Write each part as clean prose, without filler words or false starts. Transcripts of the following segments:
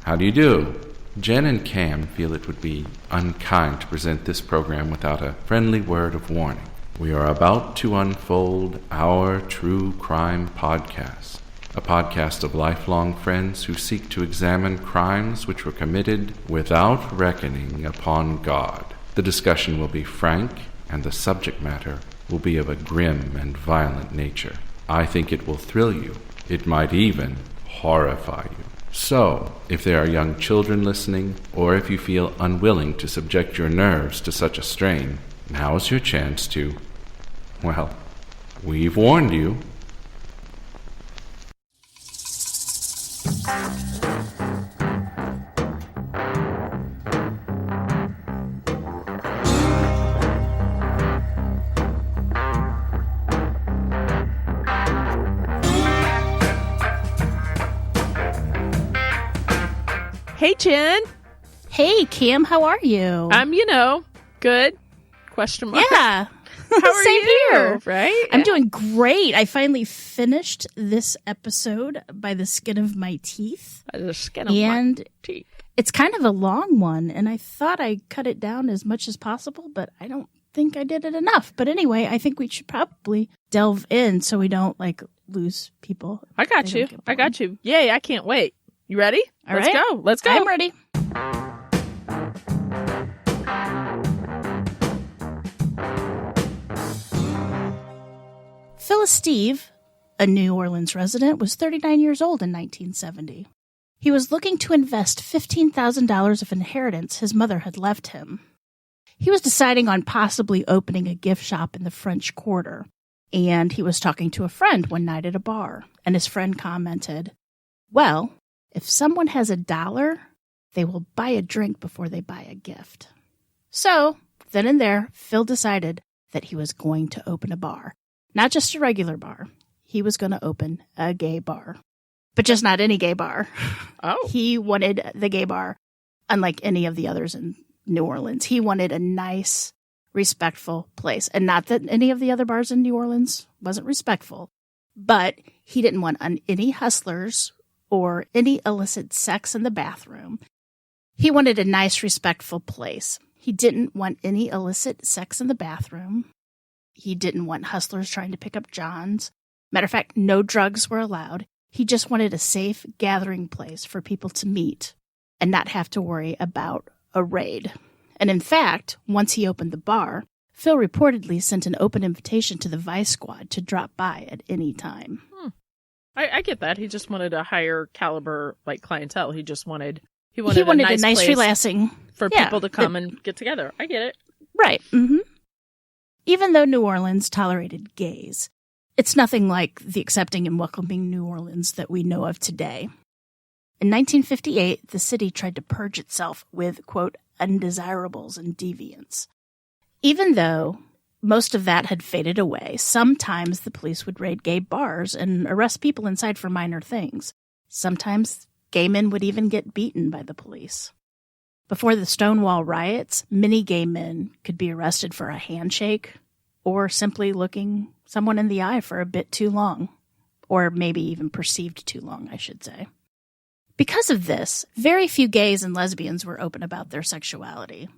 How do you do? Jen and Cam feel it would be unkind to present this program without a friendly word of warning. We are about to unfold our true crime podcast, a podcast of lifelong friends who seek to examine crimes which were committed without reckoning upon God. The discussion will be frank, and the subject matter will be of a grim and violent nature. I think it will thrill you. It might even horrify you. So, if there are young children listening, or if you feel unwilling to subject your nerves to such a strain, now's your chance to, well, we've warned you. Hey, Jen. Hey, Kim, how are you? I'm, good. Question mark. Yeah. How are Same you? here. Right? I'm doing great. I finally finished this episode by the skin of my teeth. By the skin of my teeth. It's kind of a long one, and I thought I cut it down as much as possible, but I don't think I did it enough. But anyway, I think we should probably delve in so we don't, lose people. I got you. Yay, I can't wait. You ready? Let's go. Let's go. I'm ready. Phyllis Steve, a New Orleans resident, was 39 years old in 1970. He was looking to invest $15,000 of inheritance his mother had left him. He was deciding on possibly opening a gift shop in the French Quarter, and he was talking to a friend one night at a bar, and his friend commented, "Well, if someone has $1, they will buy a drink before they buy a gift." So, then and there, Phil decided that he was going to open a bar. Not just a regular bar. He was going to open a gay bar. But just not any gay bar. Oh. He wanted the gay bar, unlike any of the others in New Orleans. He wanted a nice, respectful place. And not that any of the other bars in New Orleans wasn't respectful, but he didn't want any hustlers or any illicit sex in the bathroom. He wanted a nice, respectful place. He didn't want any illicit sex in the bathroom. He didn't want hustlers trying to pick up Johns. Matter of fact, no drugs were allowed. He just wanted a safe gathering place for people to meet and not have to worry about a raid. And in fact, once he opened the bar, Phil reportedly sent an open invitation to the Vice Squad to drop by at any time. I get that. He just wanted a higher caliber clientele. He wanted a nice place relaxing for people to come and get together. I get it. Right. Mm-hmm. Even though New Orleans tolerated gays, it's nothing like the accepting and welcoming New Orleans that we know of today. In 1958, the city tried to purge itself with, quote, undesirables and deviants. Even though most of that had faded away, sometimes the police would raid gay bars and arrest people inside for minor things. Sometimes gay men would even get beaten by the police. Before the Stonewall riots, many gay men could be arrested for a handshake or simply looking someone in the eye for a bit too long, or maybe even perceived too long, I should say. Because of this, very few gays and lesbians were open about their sexuality.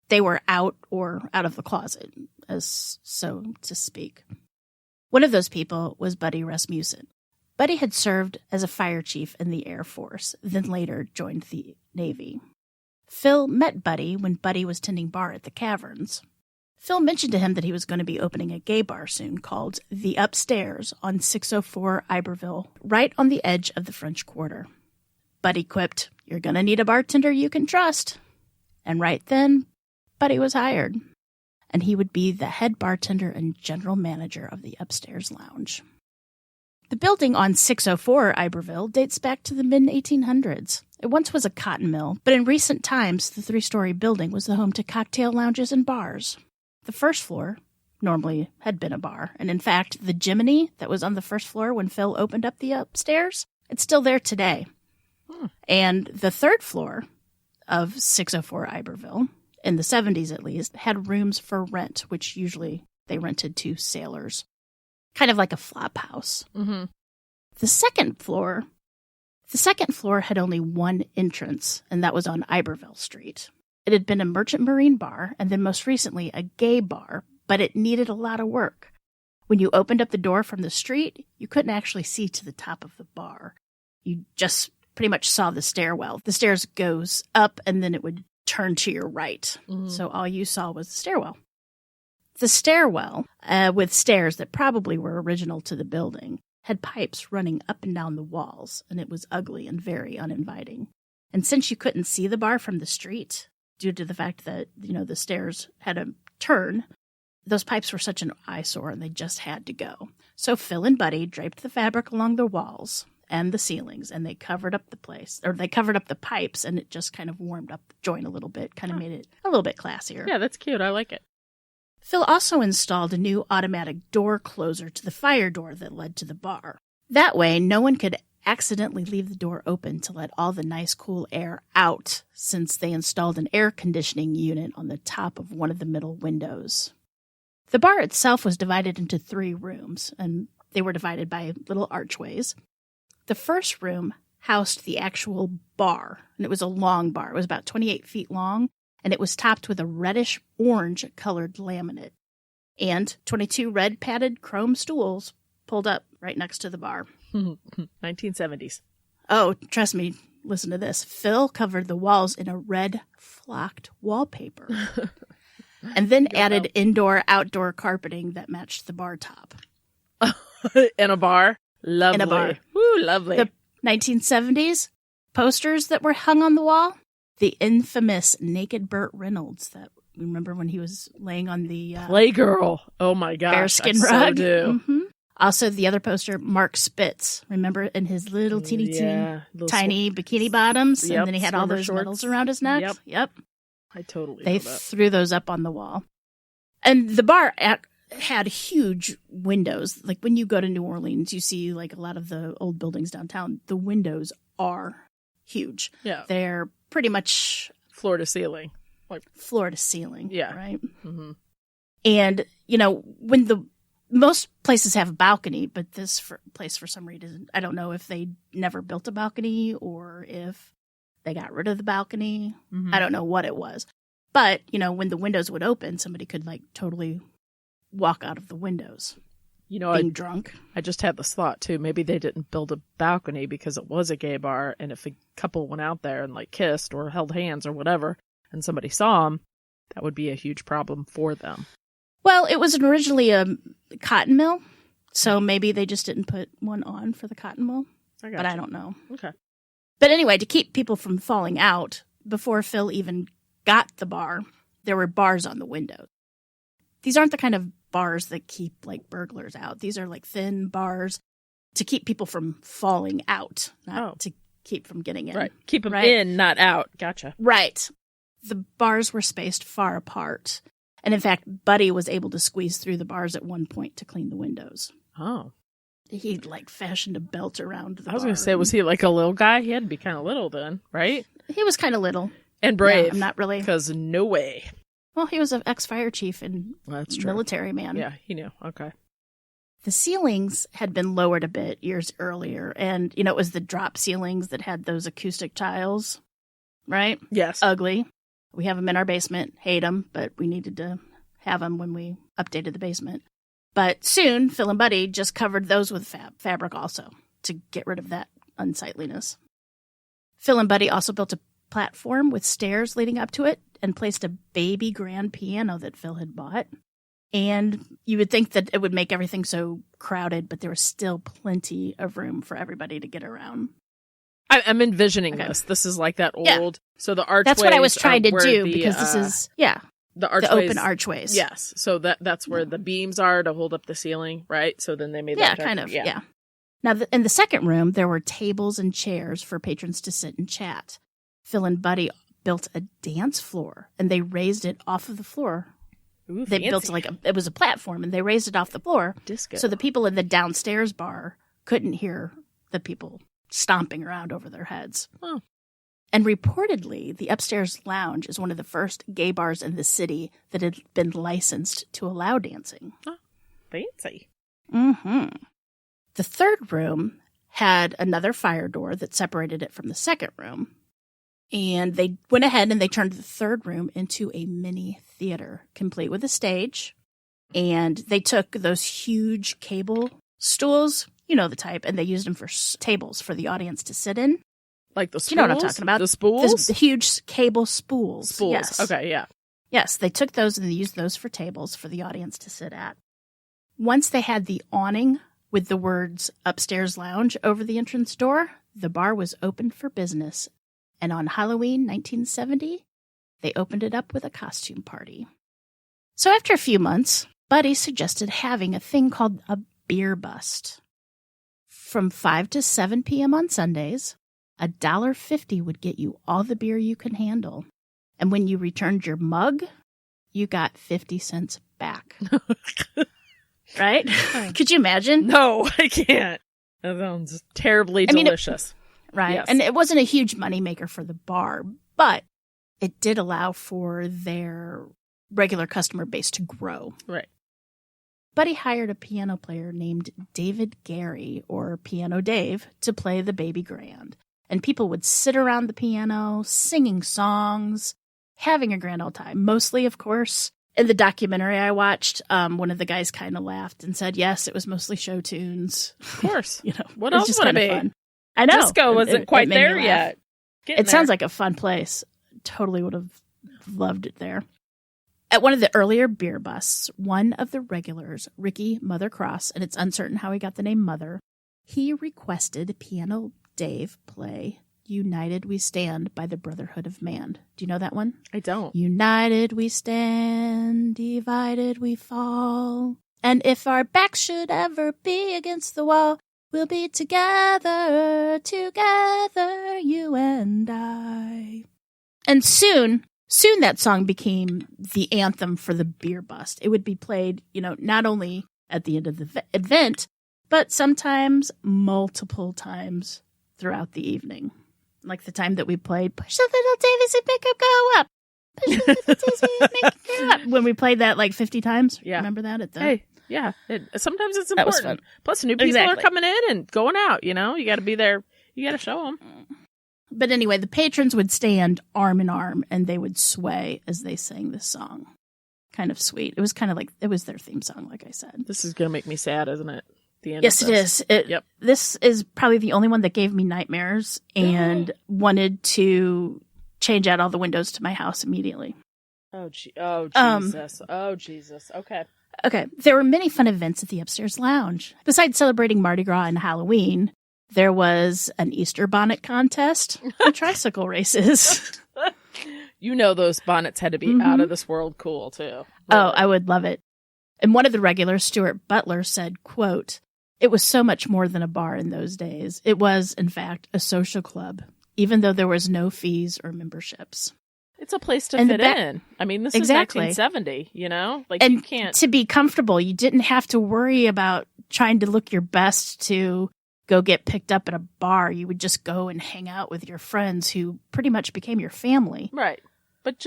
They were out or out of the closet, as so to speak. One of those people was Buddy Rasmussen. Buddy had served as a fire chief in the Air Force, then later joined the Navy. Phil met Buddy when Buddy was tending bar at the Caverns. Phil mentioned to him that he was going to be opening a gay bar soon called The Upstairs on 604 Iberville, right on the edge of the French Quarter. Buddy quipped, "You're going to need a bartender you can trust." And right then, Buddy was hired, and he would be the head bartender and general manager of the Upstairs Lounge. The building on 604 Iberville dates back to the mid-1800s. It once was a cotton mill, but in recent times, the three-story building was the home to cocktail lounges and bars. The first floor normally had been a bar, and in fact, the Jiminy that was on the first floor when Phil opened up the upstairs, it's still there today. And the third floor of 604 Iberville, in the 70s at least, had rooms for rent, which usually they rented to sailors. Kind of like a flop house. Mm-hmm. The second floor The second floor had only one entrance, and that was on Iberville Street. It had been a merchant marine bar, and then most recently a gay bar, but it needed a lot of work. When you opened up the door from the street, you couldn't actually see to the top of the bar. You just pretty much saw the stairwell. The stairs goes up, and then it would turn to your right. Mm-hmm. So all you saw was the stairwell. The stairwell, with stairs that probably were original to the building, had pipes running up and down the walls, and it was ugly and very uninviting. And since you couldn't see the bar from the street, due to the fact that, the stairs had a turn, those pipes were such an eyesore, and they just had to go. So Phil and Buddy draped the fabric along the walls and the ceilings, and they covered up the place, or they covered up the pipes, and it just kind of warmed up the joint a little bit, kind of made it a little bit classier. Yeah, that's cute. I like it. Phil also installed a new automatic door closer to the fire door that led to the bar. That way, no one could accidentally leave the door open to let all the nice, cool air out, since they installed an air conditioning unit on the top of one of the middle windows. The bar itself was divided into 3 rooms, and they were divided by little archways. The first room housed the actual bar, and it was a long bar. It was about 28 feet long, and it was topped with a reddish-orange-colored laminate, and 22 red-padded chrome stools pulled up right next to the bar. 1970s. Oh, trust me, listen to this. Phil covered the walls in a red flocked wallpaper, and then added indoor-outdoor carpeting that matched the bar top. In a bar? Lovely. In a bar. Woo, lovely. The 1970s posters that were hung on the wall, the infamous naked Burt Reynolds that, remember when he was laying on the Playgirl. Oh my gosh. Bearskin I rug. So do. Mm-hmm. Also, the other poster, Mark Spitz. Remember, in his little tiny bikini bottoms, yep, and then he had all those shorts. medals around his neck. Yep. I totally. They threw those up on the wall, and the bar had huge windows. Like when you go to New Orleans, you see like a lot of the old buildings downtown. The windows are huge. Yeah, they're pretty much floor to ceiling. Floor to ceiling. Yeah. Right. Mm-hmm. And when most places have a balcony, but this place, for some reason, I don't know if they never built a balcony or if they got rid of the balcony. Mm-hmm. I don't know what it was. But, when the windows would open, somebody could totally walk out of the windows. Being drunk. I just had this thought, too. Maybe they didn't build a balcony because it was a gay bar, and if a couple went out there and kissed or held hands or whatever, and somebody saw them, that would be a huge problem for them. Well, it was originally a cotton mill, so maybe they just didn't put one on for the cotton mill. I don't know. Okay. But anyway, to keep people from falling out, before Phil even got the bar, there were bars on the windows. These aren't the kind of bars that keep burglars out. These are thin bars to keep people from falling out, not to keep from getting in. Right. Keep them in, not out. Gotcha. Right. The bars were spaced far apart. And in fact, Buddy was able to squeeze through the bars at one point to clean the windows. Oh. He fashioned a belt around the bar. I was going to say, was he a little guy? He had to be kind of little then, right? He was kind of little. And brave. Yeah, I'm not really. Because no way. Well, he was an ex-fire chief and military man. Yeah, he knew. Okay. The ceilings had been lowered a bit years earlier. And, it was the drop ceilings that had those acoustic tiles, right? Yes. Ugly. We have them in our basement. Hate them, but we needed to have them when we updated the basement. But soon, Phil and Buddy just covered those with fabric also to get rid of that unsightliness. Phil and Buddy also built a platform with stairs leading up to it and placed a baby grand piano that Phil had bought. And you would think that it would make everything so crowded, but there was still plenty of room for everybody to get around. I'm envisioning this. This is like that old. Yeah. So the archways. That's what I was trying to do because this is the archways, the open archways. Yes. So that's where the beams are to hold up the ceiling, right? So then they made that. Yeah, kind of. Yeah. Now in the second room there were tables and chairs for patrons to sit and chat. Phil and Buddy built a dance floor and they raised it off of the floor. Ooh, they fancy. built it was a platform and they raised it off the floor. Disco. So the people in the downstairs bar couldn't hear the people stomping around over their heads. Oh. And reportedly, the upstairs lounge is one of the first gay bars in the city that had been licensed to allow dancing. Oh, fancy. Mm-hmm. The third room had another fire door that separated it from the second room. And they went ahead and they turned the third room into a mini theater, complete with a stage. And they took those huge cable stools, you know the type, and they used them for tables for the audience to sit in. Like the spools? You know what I'm talking about? The spools? The huge cable spools. Spools. Yes. Okay, yeah. Yes, they took those and they used those for tables for the audience to sit at. Once they had the awning with the words Upstairs Lounge over the entrance door, the bar was open for business. And on Halloween 1970, they opened it up with a costume party. So after a few months, Buddy suggested having a thing called a beer bust. From 5 to 7 p.m. on Sundays, $1.50 would get you all the beer you can handle. And when you returned your mug, you got 50 cents back. Right? Could you imagine? No, I can't. That sounds terribly delicious. Right. Yes. And it wasn't a huge moneymaker for the bar, but it did allow for their regular customer base to grow. Right. Buddy hired a piano player named David Gary, or Piano Dave, to play the baby grand. And people would sit around the piano, singing songs, having a grand old time. Mostly, of course, in the documentary I watched, one of the guys kind of laughed and said, yes, it was mostly show tunes. Of course. You know, what else would it be? Fun. I know. Disco wasn't quite there yet. It sounds like a fun place. Totally would have loved it there. At one of the earlier beer busts, one of the regulars, Ricky Mother Cross, and it's uncertain how he got the name Mother, he requested Piano Dave play United We Stand by the Brotherhood of Man. Do you know that one? I don't. United we stand, divided we fall. And if our backs should ever be against the wall, we'll be together, together, you and I. And soon that song became the anthem for the beer bust. It would be played, not only at the end of the event, but sometimes multiple times throughout the evening. Like the time that we played Push the Little Davies and Make 'em Go Up. Push the Little Davies and Make 'em Go Up. When we played that like 50 times. Yeah. Remember that at the... Hey, yeah. Sometimes it's important. That was fun. Plus, new people are coming in and going out, You got to be there. You got to show them. But anyway, the patrons would stand arm in arm and they would sway as they sang this song. Kind of sweet. It was kind of like, it was their theme song, like I said. This is going to make me sad, isn't it? The end Yes, of it this. is. Yep. This is probably the only one that gave me nightmares and wanted to change out all the windows to my house immediately. Oh, Jesus. Jesus. Okay. Okay. There were many fun events at the Upstairs Lounge. Besides celebrating Mardi Gras and Halloween, there was an Easter bonnet contest and tricycle races. Those bonnets had to be out of this world cool, too. Really. Oh, I would love it. And one of the regulars, Stuart Butler, said, quote, "It was so much more than a bar in those days. It was, in fact, a social club, even though there was no fees or memberships." It's a place to fit in. I mean, this is 1970, Like, and you can't... to be comfortable, you didn't have to worry about trying to look your best to go get picked up at a bar. You would just go and hang out with your friends who pretty much became your family. Right. But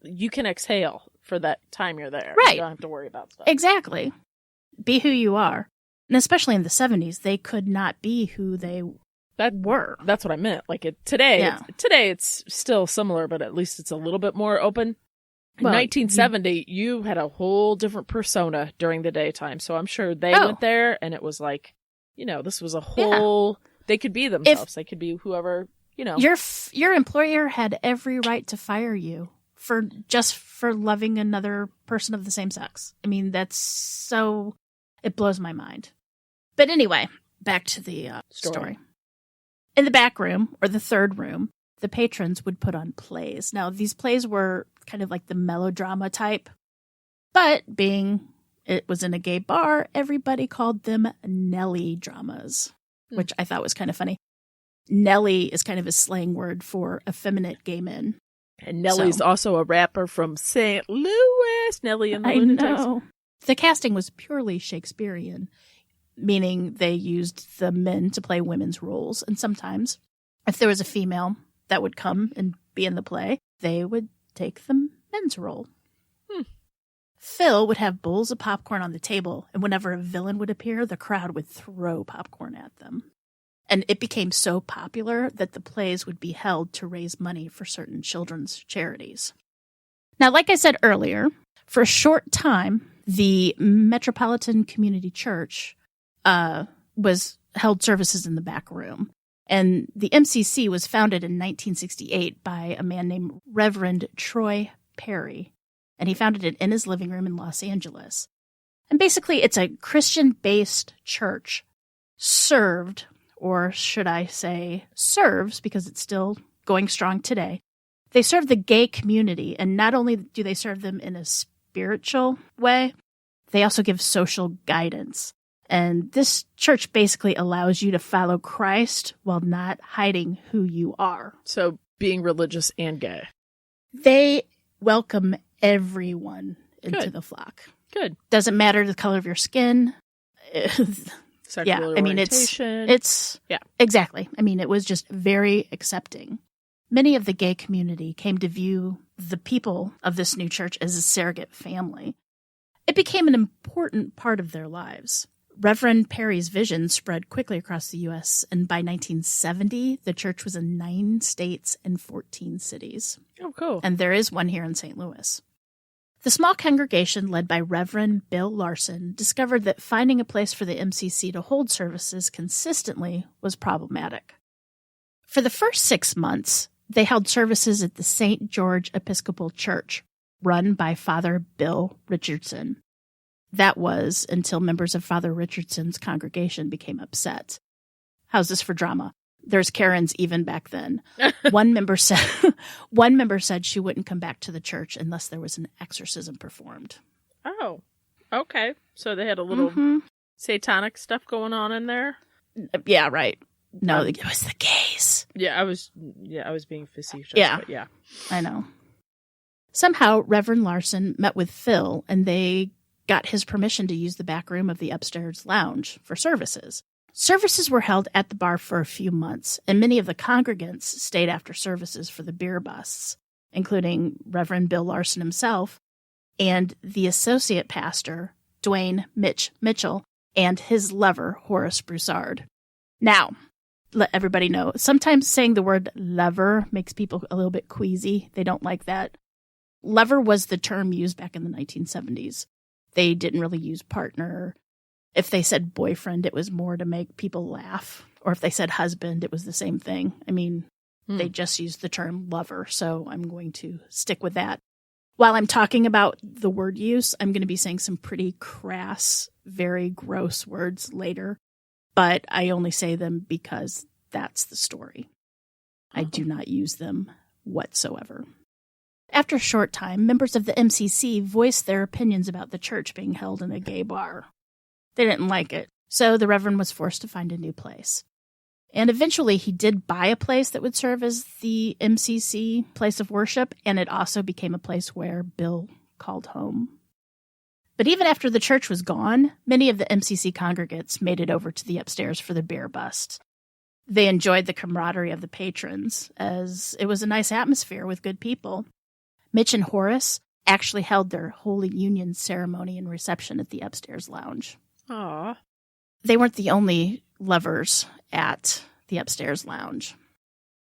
you can exhale for that time you're there. Right. You don't have to worry about stuff. Exactly. Be who you are. And especially in the 70s, they could not be who they were. That's what I meant. Like today it's still similar, but at least it's a little bit more open. In 1970, you had a whole different persona during the daytime. So I'm sure they went there and it was like, this was a whole, they could be themselves. They could be whoever, Your employer had every right to fire you for loving another person of the same sex. I mean, it blows my mind. But anyway, back to the story. In the back room, or the third room, the patrons would put on plays. Now, these plays were kind of like the melodrama type, but being it was in a gay bar, everybody called them Nelly dramas, which I thought was kind of funny. Nelly is kind of a slang word for effeminate gay men. And Nelly's also a rapper from St. Louis. Nelly and the Lunatics. I know. The casting was purely Shakespearean, meaning they used the men to play women's roles. And sometimes, if there was a female that would come and be in the play, they would take the men's role. Phil would have bowls of popcorn on the table, and whenever a villain would appear, the crowd would throw popcorn at them. And it became so popular that the plays would be held to raise money for certain children's charities. Now, like I said earlier, for a short time, the Metropolitan Community Church was held services in the back room. And the MCC was founded in 1968 by a man named Reverend Troy Perry. And he founded it in his living room in Los Angeles. And basically, it's a Christian-based church served, or should I say serves, because it's still going strong today. They serve the gay community, and not only do they serve them in a spiritual way, they also give social guidance. And this church basically allows you to follow Christ while not hiding who you are. So being religious and gay. They welcome everyone into Good. the flock. Good. Doesn't matter the color of your skin. Sexual orientation. It's yeah, exactly. I mean, it was just very accepting. Many of the gay community came to view the people of this new church as a surrogate family. It became an important part of their lives. Reverend Perry's vision spread quickly across the U.S., and by 1970, the church was in 9 states and 14 cities. Oh, cool. And there is one here in St. Louis. The small congregation led by Reverend Bill Larson discovered that finding a place for the MCC to hold services consistently was problematic. For the first 6 months, they held services at the St. George Episcopal Church, run by Father Bill Richardson. That was until members of Father Richardson's congregation became upset. How's this for drama? There's Karens even back then. One member said she wouldn't come back to the church unless there was an exorcism performed. Oh, okay. So they had a little satanic stuff going on in there? Yeah, right. No, it was the gays. Yeah, I was being facetious. Yeah. But yeah. I know. Somehow, Reverend Larson met with Phil, and they got his permission to use the back room of the upstairs lounge for services. Services were held at the bar for a few months, and many of the congregants stayed after services for the beer busts, including Reverend Bill Larson himself and the associate pastor, Dwayne Mitchell, and his lover, Horace Broussard. Now, let everybody know, sometimes saying the word lover makes people a little bit queasy. They don't like that. Lover was the term used back in the 1970s. They didn't really use partner. If they said boyfriend, it was more to make people laugh. Or if they said husband, it was the same thing. I mean, they just used the term lover, so I'm going to stick with that. While I'm talking about the word use, I'm going to be saying some pretty crass, very gross words later, but I only say them because that's the story. I do not use them whatsoever. After a short time, members of the MCC voiced their opinions about the church being held in a gay bar. They didn't like it, so the Reverend was forced to find a new place. And eventually he did buy a place that would serve as the MCC place of worship, and it also became a place where Bill called home. But even after the church was gone, many of the MCC congregants made it over to the upstairs for the beer bust. They enjoyed the camaraderie of the patrons, as it was a nice atmosphere with good people. Mitch and Horace actually held their Holy Union ceremony and reception at the upstairs lounge. Aww. They weren't the only lovers at the upstairs lounge.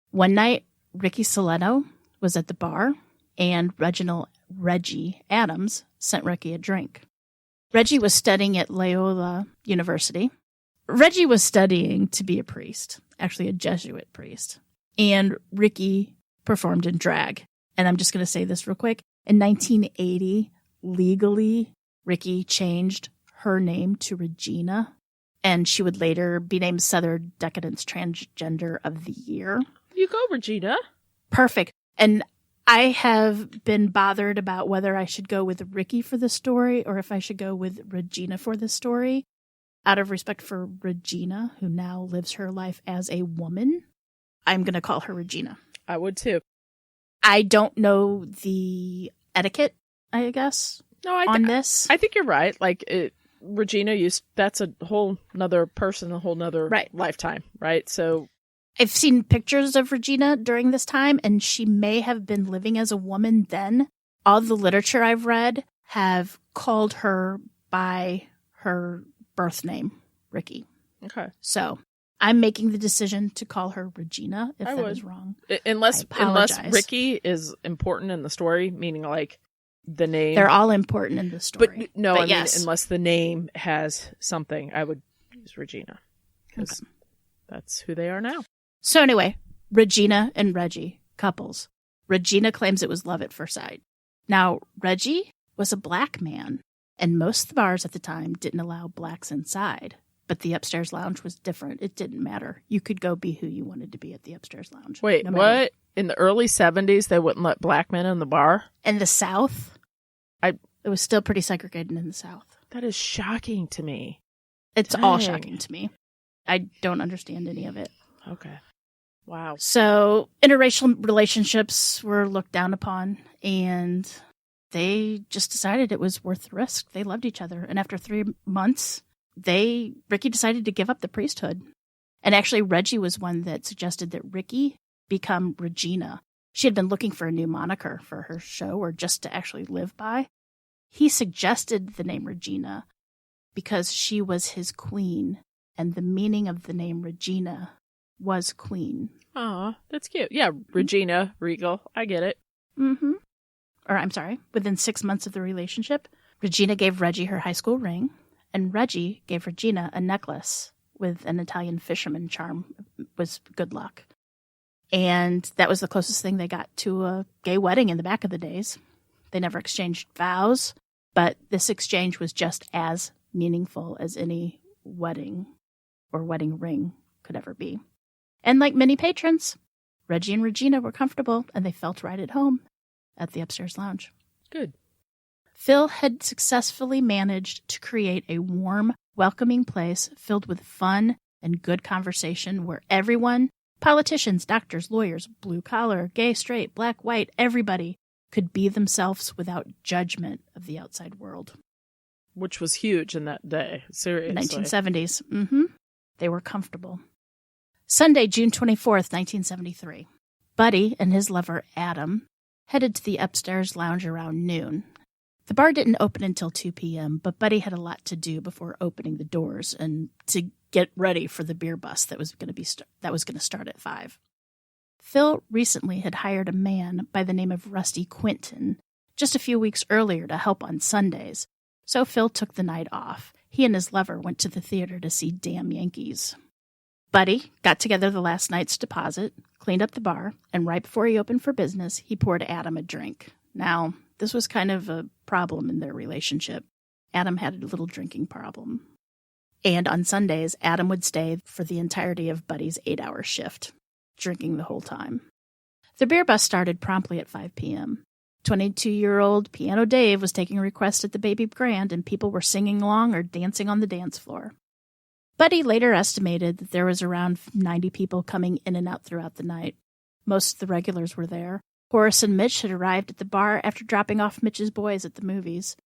One night, Ricky Saletto was at the bar, and Reggie Adams sent Ricky a drink. Reggie was studying at Loyola University. Reggie was studying to be a priest, actually a Jesuit priest, and Ricky performed in drag. And I'm just going to say this real quick. In 1980, legally, Ricky changed her name to Regina, and she would later be named Southern Decadence Transgender of the Year. You go, Regina. Perfect. And I have been bothered about whether I should go with Ricky for the story or if I should go with Regina for the story. Out of respect for Regina, who now lives her life as a woman, I'm going to call her Regina. I would too. I don't know the etiquette, I guess, on this. I think you're right. Like, Regina, that's a whole nother person, a whole nother lifetime, right? So I've seen pictures of Regina during this time, and she may have been living as a woman then. All the literature I've read have called her by her birth name, Ricky. Okay. So I'm making the decision to call her Regina if that is wrong. Unless Ricky is important in the story, meaning like the name. They're all important in the story. But I mean, unless the name has something, I would use Regina. Because that's who they are now. So anyway, Regina and Reggie, couples. Regina claims it was love at first sight. Now, Reggie was a black man, and most of the bars at the time didn't allow blacks inside. But the upstairs lounge was different. It didn't matter. You could go be who you wanted to be at the upstairs lounge. Wait, what? In the early 70s, they wouldn't let black men in the bar? In the South? It was still pretty segregated in the South. That is shocking to me. It's all shocking to me. I don't understand any of it. Okay. Wow. So interracial relationships were looked down upon, and they just decided it was worth the risk. They loved each other. And after 3 months, Ricky decided to give up the priesthood. And actually, Reggie was one that suggested that Ricky become Regina. She had been looking for a new moniker for her show, or just to actually live by. He suggested the name Regina because she was his queen, and the meaning of the name Regina was queen. Aw, that's cute. Yeah, Regina, regal. I get it. Mm-hmm. Or, I'm sorry, within 6 months of the relationship, Regina gave Reggie her high school ring, and Reggie gave Regina a necklace with an Italian fisherman charm. It was good luck. And that was the closest thing they got to a gay wedding in the back of the days. They never exchanged vows, but this exchange was just as meaningful as any wedding or wedding ring could ever be. And like many patrons, Reggie and Regina were comfortable, and they felt right at home at the upstairs lounge. Good. Phil had successfully managed to create a warm, welcoming place filled with fun and good conversation where everyone, politicians, doctors, lawyers, blue collar, gay, straight, black, white, everybody could be themselves without judgment of the outside world. Which was huge in that day. Seriously. 1970s. Mm-hmm. They were comfortable. Sunday, June 24th, 1973. Buddy and his lover, Adam, headed to the upstairs lounge around noon. The bar didn't open until 2 p.m., but Buddy had a lot to do before opening the doors and to get ready for the beer bus that was going to start at 5. Phil recently had hired a man by the name of Rusty Quinton just a few weeks earlier to help on Sundays, so Phil took the night off. He and his lover went to the theater to see Damn Yankees. Buddy got together the last night's deposit, cleaned up the bar, and right before he opened for business, he poured Adam a drink. Now, this was kind of a problem in their relationship. Adam had a little drinking problem. And on Sundays, Adam would stay for the entirety of Buddy's 8-hour shift, drinking the whole time. The beer bus started promptly at 5 p.m. 22-year-old Piano Dave was taking requests at the Baby Grand, and people were singing along or dancing on the dance floor. Buddy later estimated that there was around 90 people coming in and out throughout the night. Most of the regulars were there. Horace and Mitch had arrived at the bar after dropping off Mitch's boys at the movies.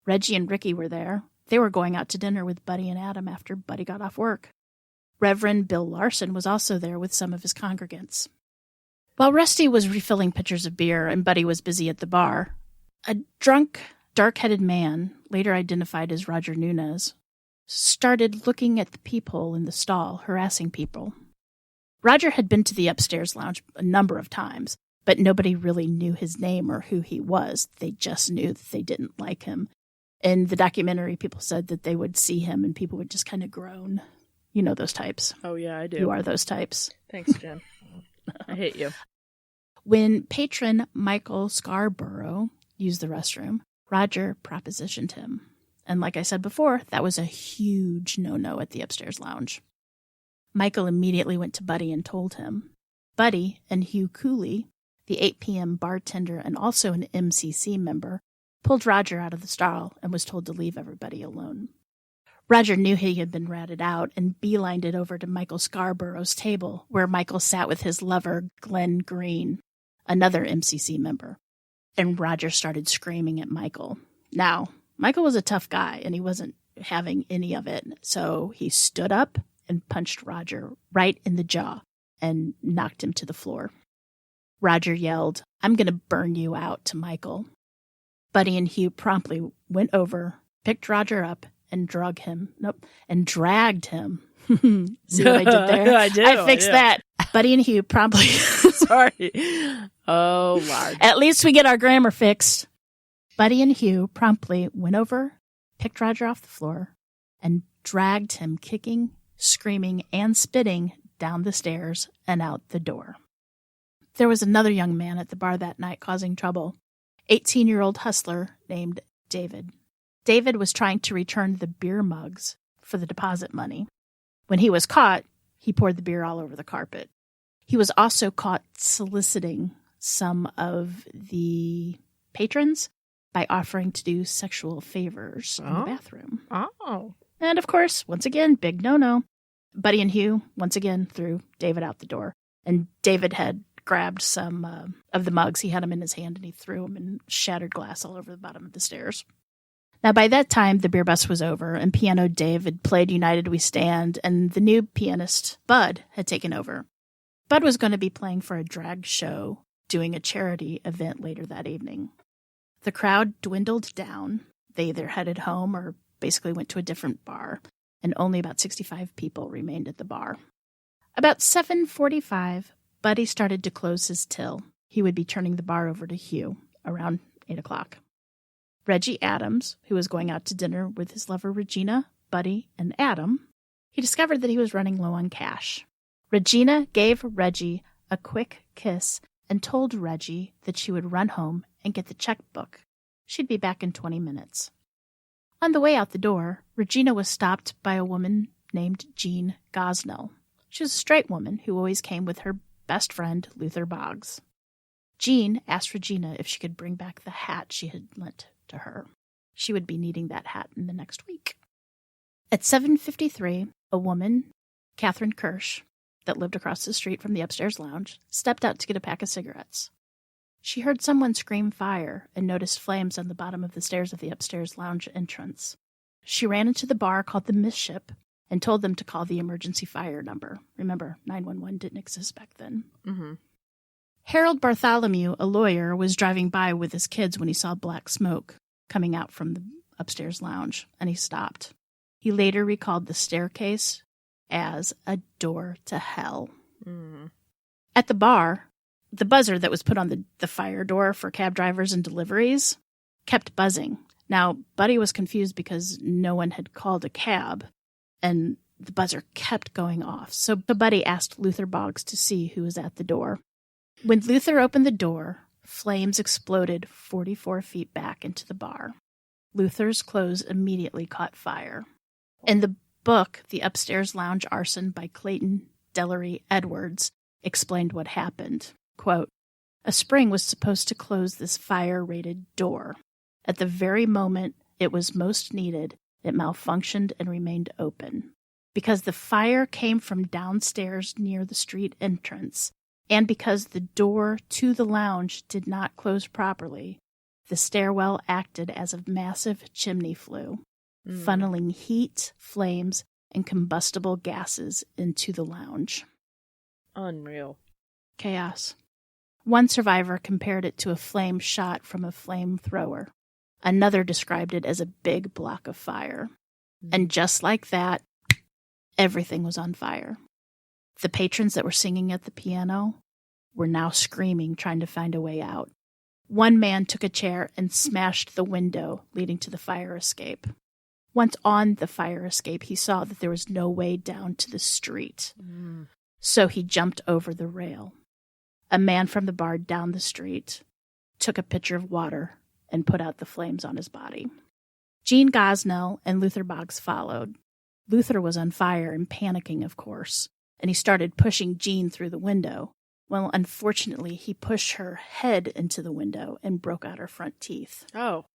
Reggie and Ricky were there. They were going out to dinner with Buddy and Adam after Buddy got off work. Reverend Bill Larson was also there with some of his congregants. While Rusty was refilling pitchers of beer and Buddy was busy at the bar, a drunk, dark-headed man, later identified as Roger Nunez, started looking at the peephole in the stall, harassing people. Roger had been to the upstairs lounge a number of times, but nobody really knew his name or who he was. They just knew that they didn't like him. In the documentary, people said that they would see him and people would just kind of groan. You know those types. Oh, yeah, I do. You are those types. Thanks, Jen. I hate you. When patron Michael Scarborough used the restroom, Roger propositioned him. And like I said before, that was a huge no-no at the upstairs lounge. Michael immediately went to Buddy and told him. Buddy and Hugh Cooley, the 8 p.m. bartender and also an MCC member, pulled Roger out of the stall and was told to leave everybody alone. Roger knew he had been ratted out and beelined it over to Michael Scarborough's table, where Michael sat with his lover, Glenn Green, another MCC member. And Roger started screaming at Michael. Now, Michael was a tough guy, and he wasn't having any of it, so he stood up and punched Roger right in the jaw and knocked him to the floor. Roger yelled, "I'm going to burn you out," to Michael. Buddy and Hugh promptly went over, picked Roger up, and dragged him. See what I did there? I did. I fixed that. Buddy and Hugh promptly. Sorry. Oh, Lord. At least we get our grammar fixed. Buddy and Hugh promptly went over, picked Roger off the floor, and dragged him kicking, screaming, and spitting down the stairs and out the door. There was another young man at the bar that night causing trouble. 18-year-old hustler named David. David was trying to return the beer mugs for the deposit money. When he was caught, he poured the beer all over the carpet. He was also caught soliciting some of the patrons by offering to do sexual favors in the bathroom. Oh. And of course, once again, big no-no. Buddy and Hugh, once again, threw David out the door. And David had grabbed some of the mugs. He had them in his hand, and he threw them and shattered glass all over the bottom of the stairs. Now, by that time, the beer bus was over, and Piano Dave had played United We Stand, and the new pianist, Bud, had taken over. Bud was going to be playing for a drag show, doing a charity event later that evening. The crowd dwindled down. They either headed home or basically went to a different bar, and only about 65 people remained at the bar. About 7:45, Buddy started to close his till. He would be turning the bar over to Hugh around 8 o'clock. Reggie Adams, who was going out to dinner with his lover Regina, Buddy, and Adam, he discovered that he was running low on cash. Regina gave Reggie a quick kiss and told Reggie that she would run home and get the checkbook. She'd be back in 20 minutes. On the way out the door, Regina was stopped by a woman named Jean Gosnell. She was a straight woman who always came with her best friend, Luther Boggs. Jean asked Regina if she could bring back the hat she had lent to her. She would be needing that hat in the next week. At 7:53, a woman, Catherine Kirsch, that lived across the street from the upstairs lounge, stepped out to get a pack of cigarettes. She heard someone scream fire and noticed flames on the bottom of the stairs of the upstairs lounge entrance. She ran into the bar called the Misship and told them to call the emergency fire number. Remember, 911 didn't exist back then. Mm-hmm. Harold Bartholomew, a lawyer, was driving by with his kids when he saw black smoke coming out from the upstairs lounge, and he stopped. He later recalled the staircase as a door to hell. Mm-hmm. At the bar, the buzzer that was put on the fire door for cab drivers and deliveries kept buzzing. Now, Buddy was confused because no one had called a cab, and the buzzer kept going off. So Buddy asked Luther Boggs to see who was at the door. When Luther opened the door, flames exploded 44 feet back into the bar. Luther's clothes immediately caught fire. In the book, The Upstairs Lounge Arson by Clayton Dellery Edwards explained what happened. Quote, "A spring was supposed to close this fire-rated door. At the very moment it was most needed, it malfunctioned and remained open. Because the fire came from downstairs near the street entrance, and because the door to the lounge did not close properly, the stairwell acted as a massive chimney flue, funneling heat, flames, and combustible gases into the lounge." Unreal. Chaos. One survivor compared it to a flame shot from a flamethrower. Another described it as a big block of fire. And just like that, everything was on fire. The patrons that were singing at the piano were now screaming, trying to find a way out. One man took a chair and smashed the window leading to the fire escape. Once on the fire escape, he saw that there was no way down to the street. So he jumped over the rail. A man from the bar down the street took a pitcher of water and put out the flames on his body. Jean Gosnell and Luther Boggs followed. Luther was on fire and panicking, of course, and he started pushing Jean through the window. Well, unfortunately, he pushed her head into the window and broke out her front teeth. Oh.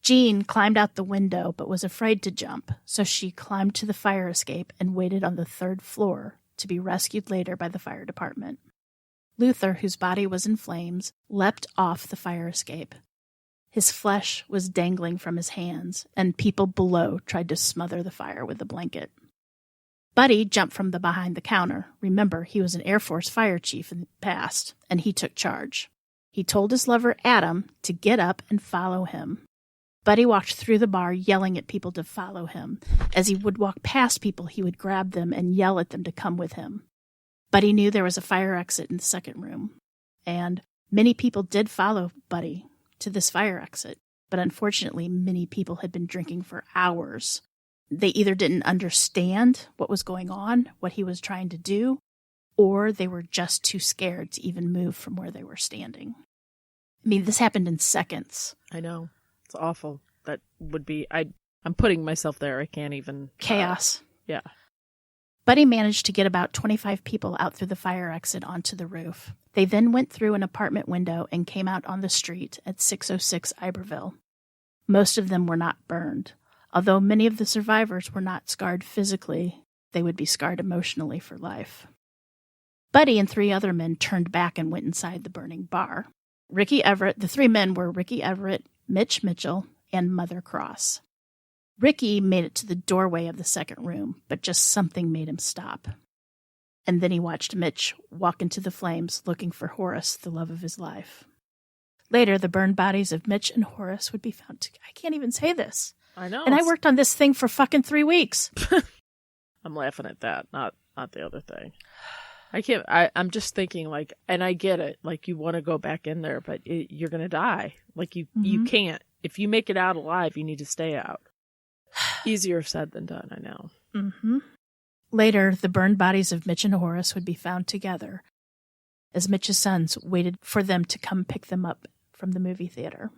Jean climbed out the window but was afraid to jump, so she climbed to the fire escape and waited on the 3rd floor to be rescued later by the fire department. Luther, whose body was in flames, leapt off the fire escape. His flesh was dangling from his hands, and people below tried to smother the fire with a blanket. Buddy jumped from behind the counter. Remember, he was an Air Force fire chief in the past, and he took charge. He told his lover, Adam, to get up and follow him. Buddy walked through the bar yelling at people to follow him. As he would walk past people, he would grab them and yell at them to come with him. Buddy knew there was a fire exit in the second room, and many people did follow Buddy to this fire exit, but unfortunately, many people had been drinking for hours. They either didn't understand what was going on, what he was trying to do, or they were just too scared to even move from where they were standing. I mean, this happened in seconds. I know. It's awful. That would be... I'm putting myself there. I can't even... Chaos. Yeah. Buddy managed to get about 25 people out through the fire exit onto the roof. They then went through an apartment window and came out on the street at 606 Iberville. Most of them were not burned. Although many of the survivors were not scarred physically, they would be scarred emotionally for life. Buddy and 3 other men turned back and went inside the burning bar. The 3 men were Ricky Everett, Mitch Mitchell, and Mother Cross. Ricky made it to the doorway of the second room, but just something made him stop. And then he watched Mitch walk into the flames looking for Horace, the love of his life. Later, the burned bodies of Mitch and Horace would be found. I can't even say this. I know. And I worked on this thing for fucking 3 weeks. I'm laughing at that, not the other thing. I'm just thinking, like, and I get it, like, you want to go back in there, but you're going to die. Like, you can't. If you make it out alive, you need to stay out. Easier said than done, I know. Mm-hmm. Later, the burned bodies of Mitch and Horace would be found together as Mitch's sons waited for them to come pick them up from the movie theater.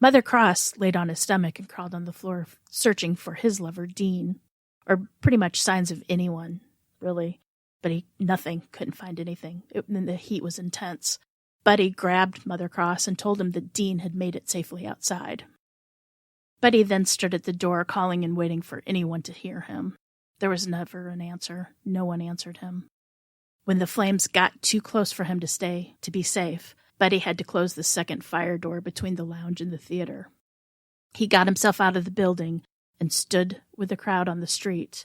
Mother Cross laid on his stomach and crawled on the floor, searching for his lover, Dean, or pretty much signs of anyone, really. But couldn't find anything. The heat was intense. Buddy grabbed Mother Cross and told him that Dean had made it safely outside. Buddy then stood at the door, calling and waiting for anyone to hear him. There was never an answer. No one answered him. When the flames got too close for him to be safe, Buddy had to close the second fire door between the lounge and the theater. He got himself out of the building and stood with the crowd on the street,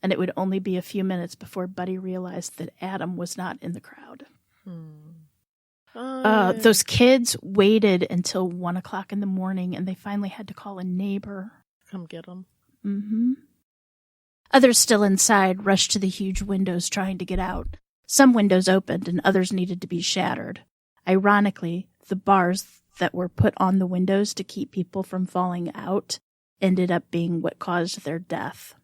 and it would only be a few minutes before Buddy realized that Adam was not in the crowd. Those kids waited until 1 o'clock in the morning, and they finally had to call a neighbor. Come get them. Mm-hmm. Others still inside rushed to the huge windows trying to get out. Some windows opened, and others needed to be shattered. Ironically, the bars that were put on the windows to keep people from falling out ended up being what caused their death.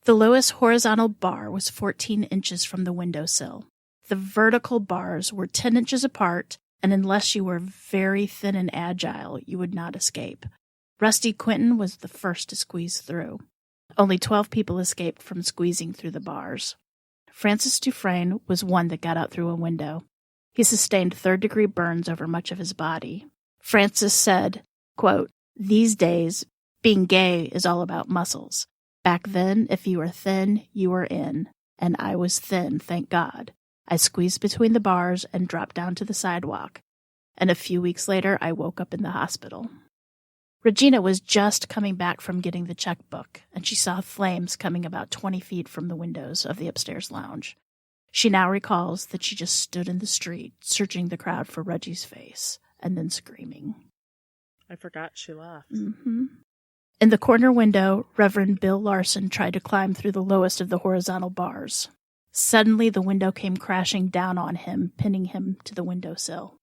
The lowest horizontal bar was 14 inches from the windowsill. The vertical bars were 10 inches apart, and unless you were very thin and agile, you would not escape. Rusty Quinton was the first to squeeze through. Only 12 people escaped from squeezing through the bars. Francis Dufresne was one that got out through a window. He sustained third-degree burns over much of his body. Francis said, quote, "These days, being gay is all about muscles. Back then, if you were thin, you were in. And I was thin, thank God. I squeezed between the bars and dropped down to the sidewalk. And a few weeks later, I woke up in the hospital." Regina was just coming back from getting the checkbook, and she saw flames coming about 20 feet from the windows of the upstairs lounge. She now recalls that she just stood in the street, searching the crowd for Reggie's face, and then screaming. I forgot she left. Mm-hmm. In the corner window, Reverend Bill Larson tried to climb through the lowest of the horizontal bars. Suddenly, the window came crashing down on him, pinning him to the windowsill.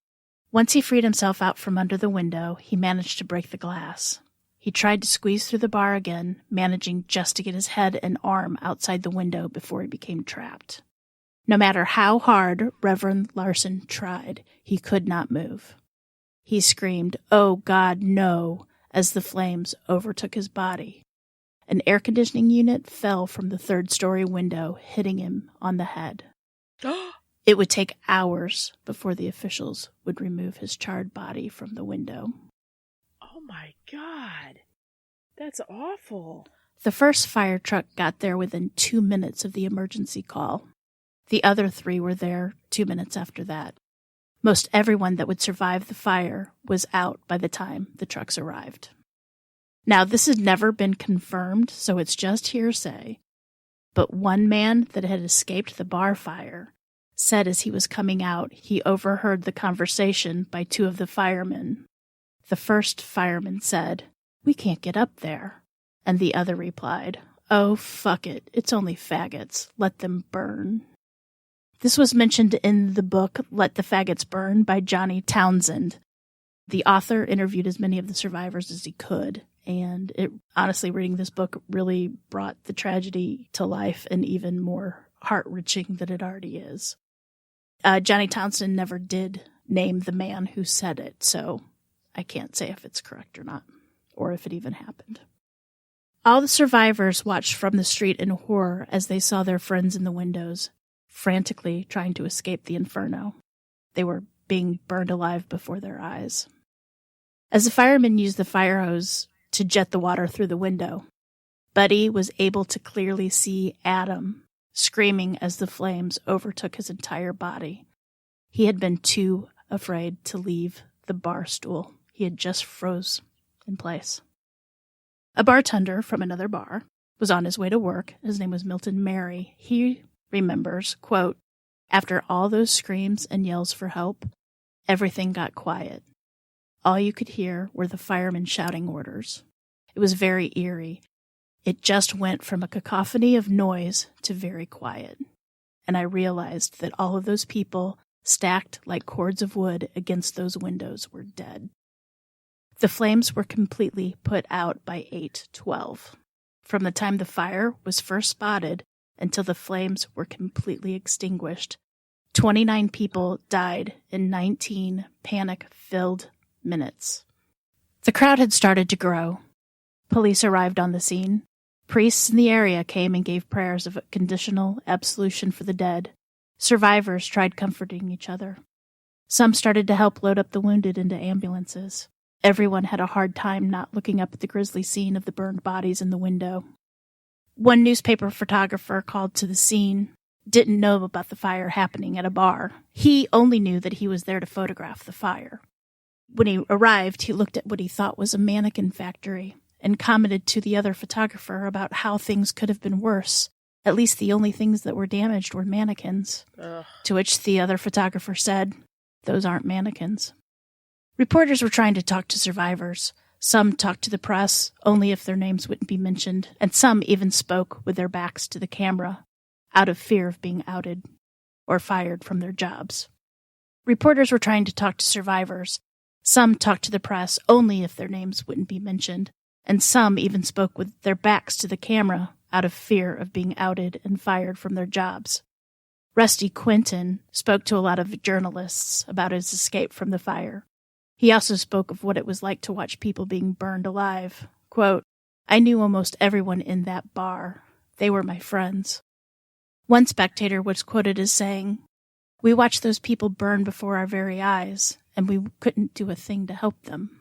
Once he freed himself out from under the window, he managed to break the glass. He tried to squeeze through the bar again, managing just to get his head and arm outside the window before he became trapped. No matter how hard Reverend Larson tried, he could not move. He screamed, "Oh God, no," as the flames overtook his body. An air conditioning unit fell from the third-story window, hitting him on the head. It would take hours before the officials would remove his charred body from the window. Oh my God. That's awful. The first fire truck got there within 2 minutes of the emergency call. The other 3 were there 2 minutes after that. Most everyone that would survive the fire was out by the time the trucks arrived. Now, this has never been confirmed, so it's just hearsay. But one man that had escaped the bar fire said as he was coming out, he overheard the conversation by 2 of the firemen. The first fireman said, "We can't get up there." And the other replied, "Oh, fuck it. It's only faggots. Let them burn." This was mentioned in the book Let the Faggots Burn by Johnny Townsend. The author interviewed as many of the survivors as he could, and honestly, reading this book really brought the tragedy to life and even more heart-wrenching than it already is. Johnny Townsend never did name the man who said it, so I can't say if it's correct or not, or if it even happened. All the survivors watched from the street in horror as they saw their friends in the windows, frantically trying to escape the inferno. They were being burned alive before their eyes. As the firemen used the fire hose to jet the water through the window, Buddy was able to clearly see Adam screaming as the flames overtook his entire body. He had been too afraid to leave the bar stool. He had just froze in place. A bartender from another bar was on his way to work. His name was Milton Mary. He remembers, quote, "After all those screams and yells for help, everything got quiet. All you could hear were the firemen shouting orders. It was very eerie. It just went from a cacophony of noise to very quiet. And I realized that all of those people stacked like cords of wood against those windows were dead." The flames were completely put out by 8:12. From the time the fire was first spotted until the flames were completely extinguished, 29 people died in 19 panic-filled minutes. The crowd had started to grow. Police arrived on the scene. Priests in the area came and gave prayers of conditional absolution for the dead. Survivors tried comforting each other. Some started to help load up the wounded into ambulances. Everyone had a hard time not looking up at the grisly scene of the burned bodies in the window. One newspaper photographer called to the scene didn't know about the fire happening at a bar. He only knew that he was there to photograph the fire. When he arrived, he looked at what he thought was a mannequin factory and commented to the other photographer about how things could have been worse. At least the only things that were damaged were mannequins. Ugh. To which the other photographer said, "Those aren't mannequins." Reporters were trying to talk to survivors. Some talked to the press, only if their names wouldn't be mentioned, and some even spoke with their backs to the camera, out of fear of being outed or fired from their jobs. Reporters were trying to talk to survivors. Some talked to the press, only if their names wouldn't be mentioned, and some even spoke with their backs to the camera, out of fear of being outed and fired from their jobs. Rusty Quinton spoke to a lot of journalists about his escape from the fire. He also spoke of what it was like to watch people being burned alive. Quote, "I knew almost everyone in that bar. They were my friends." One spectator was quoted as saying, "We watched those people burn before our very eyes, and we couldn't do a thing to help them."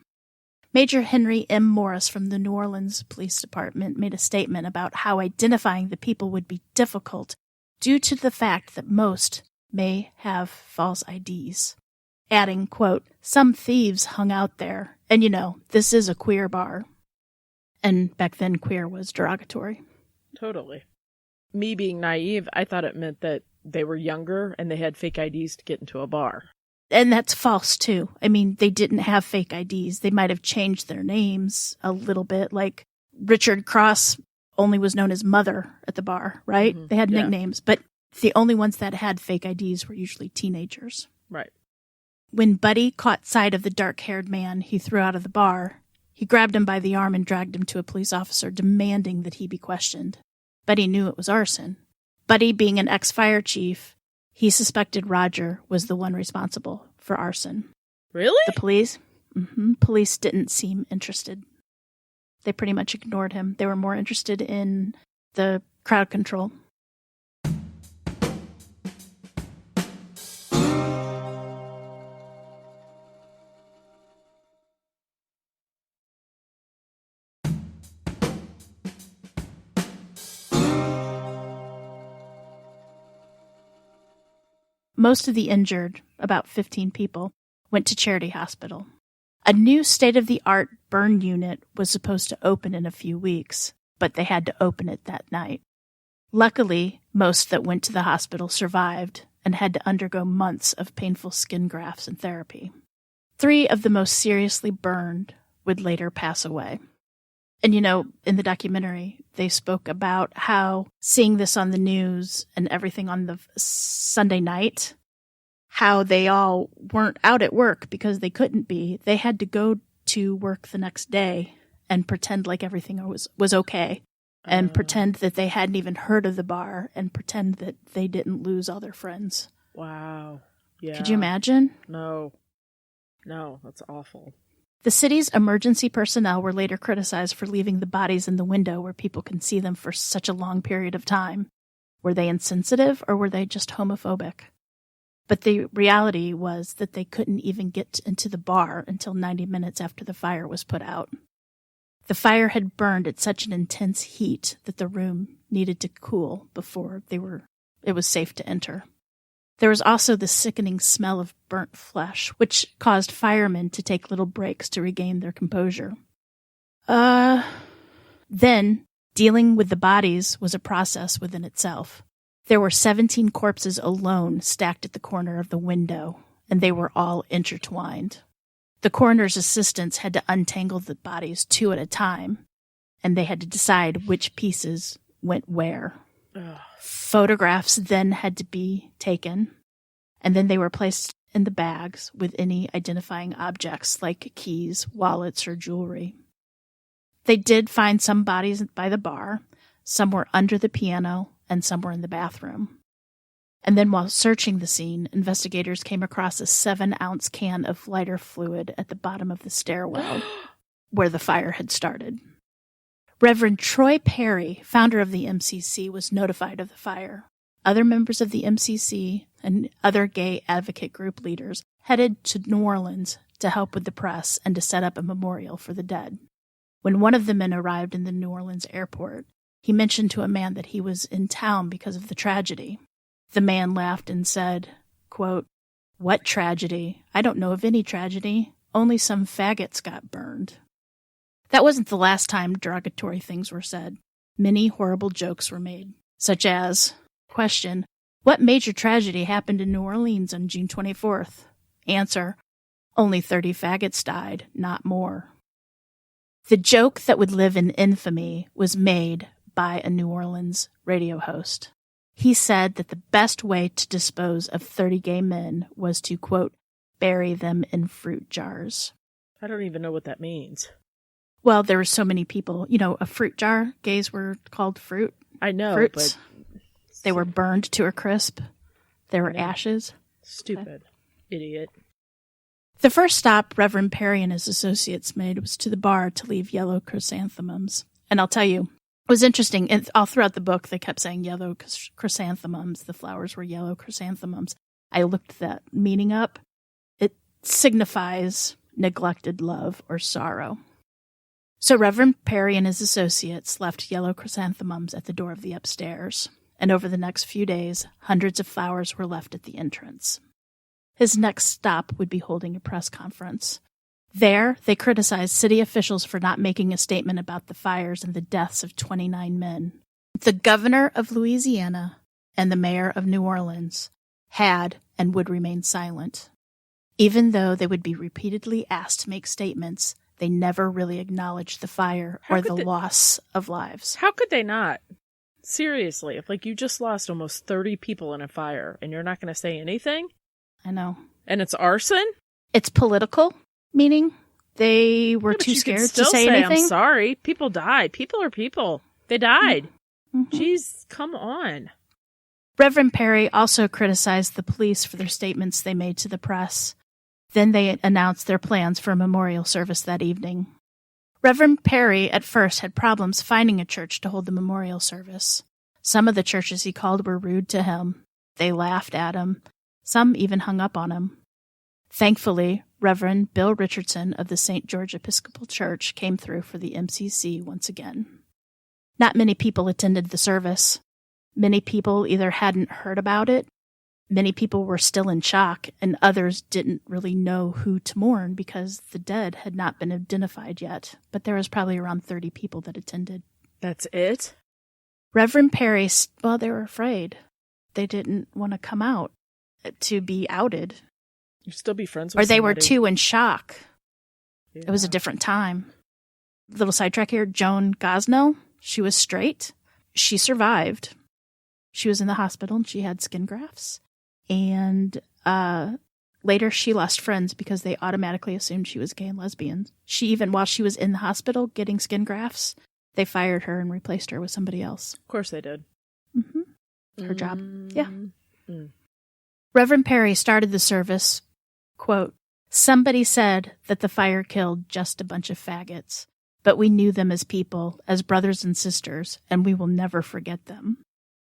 Major Henry M. Morris from the New Orleans Police Department made a statement about how identifying the people would be difficult due to the fact that most may have false IDs. Adding, quote, "Some thieves hung out there, and this is a queer bar." And back then, queer was derogatory. Totally. Me being naive, I thought it meant that they were younger and they had fake IDs to get into a bar. And that's false, too. I mean, they didn't have fake IDs. They might have changed their names a little bit. Like Richard Cross only was known as Mother at the bar, right? Mm-hmm. They had Yeah. nicknames, but the only ones that had fake IDs were usually teenagers. Right. When Buddy caught sight of the dark-haired man he threw out of the bar, he grabbed him by the arm and dragged him to a police officer, demanding that he be questioned. Buddy knew it was arson. Buddy, being an ex-fire chief, he suspected Roger was the one responsible for arson. Really? The police didn't seem interested. They pretty much ignored him. They were more interested in the crowd control. Most of the injured, about 15 people, went to Charity Hospital. A new state-of-the-art burn unit was supposed to open in a few weeks, but they had to open it that night. Luckily, most that went to the hospital survived and had to undergo months of painful skin grafts and therapy. 3 of the most seriously burned would later pass away. And, in the documentary, they spoke about how seeing this on the news and everything on the Sunday night, how they all weren't out at work because they couldn't be. They had to go to work the next day and pretend like everything was okay, and pretend that they hadn't even heard of the bar, and pretend that they didn't lose all their friends. Wow. Yeah. Could you imagine? No, that's awful. The city's emergency personnel were later criticized for leaving the bodies in the window where people can see them for such a long period of time. Were they insensitive, or were they just homophobic? But the reality was that they couldn't even get into the bar until 90 minutes after the fire was put out. The fire had burned at such an intense heat that the room needed to cool before it was safe to enter. There was also the sickening smell of burnt flesh, which caused firemen to take little breaks to regain their composure. Then, dealing with the bodies was a process within itself. There were 17 corpses alone stacked at the corner of the window, and they were all intertwined. The coroner's assistants had to untangle the bodies 2 at a time, and they had to decide which pieces went where. Ugh. Photographs then had to be taken, and then they were placed in the bags with any identifying objects like keys, wallets, or jewelry. They did find some bodies by the bar, some were under the piano, and some were in the bathroom. And then while searching the scene, investigators came across a 7-ounce can of lighter fluid at the bottom of the stairwell where the fire had started. Reverend Troy Perry, founder of the MCC, was notified of the fire. Other members of the MCC and other gay advocate group leaders headed to New Orleans to help with the press and to set up a memorial for the dead. When one of the men arrived in the New Orleans airport, he mentioned to a man that he was in town because of the tragedy. The man laughed and said, quote, "What tragedy? I don't know of any tragedy. Only some faggots got burned." That wasn't the last time derogatory things were said. Many horrible jokes were made, such as, question, "What major tragedy happened in New Orleans on June 24th? Answer, only 30 faggots died, not more. The joke that would live in infamy was made by a New Orleans radio host. He said that the best way to dispose of 30 gay men was to, quote, bury them in fruit jars. I don't even know what that means. Well, there were so many people. A fruit jar, gays were called fruit. I know, fruits. But... They were burned to a crisp. There were ashes. Stupid. Idiot. The first stop Reverend Perry and his associates made was to the bar to leave yellow chrysanthemums. And I'll tell you, it was interesting. And all throughout the book, they kept saying yellow chrysanthemums. The flowers were yellow chrysanthemums. I looked that meaning up. It signifies neglected love or sorrow. So Reverend Perry and his associates left yellow chrysanthemums at the door of the upstairs. And over the next few days, hundreds of flowers were left at the entrance. His next stop would be holding a press conference. There, they criticized city officials for not making a statement about the fires and the deaths of 29 men. The governor of Louisiana and the mayor of New Orleans had and would remain silent. Even though they would be repeatedly asked to make statements, they never really acknowledged the fire or the loss of lives. How could they not? Seriously, if you just lost almost 30 people in a fire and you're not going to say anything? I know. And it's arson? It's political, meaning they were too scared to say anything. I'm sorry. People died. People are people. They died. Mm-hmm. Jeez, come on. Reverend Perry also criticized the police for their statements they made to the press. Then they announced their plans for a memorial service that evening. Reverend Perry at first had problems finding a church to hold the memorial service. Some of the churches he called were rude to him. They laughed at him. Some even hung up on him. Thankfully, Reverend Bill Richardson of the St. George Episcopal Church came through for the MCC once again. Not many people attended the service. Many people either hadn't heard about it, many people were still in shock, and others didn't really know who to mourn because the dead had not been identified yet. But there was probably around 30 people that attended. That's it? Reverend Perry, they were afraid. They didn't want to come out to be outed. You'd still be friends with Or they were somebody. too in shock. Yeah. It was a different time. Little sidetrack here. Joan Gosnell, she was straight. She survived. She was in the hospital and she had skin grafts. And later she lost friends because they automatically assumed she was gay and lesbian. She even, while she was in the hospital getting skin grafts, they fired her and replaced her with somebody else. Of course they did. Mm-hmm. Her job. Yeah. Mm. Reverend Perry started the service, quote, "Somebody said that the fire killed just a bunch of faggots, but we knew them as people, as brothers and sisters, and we will never forget them."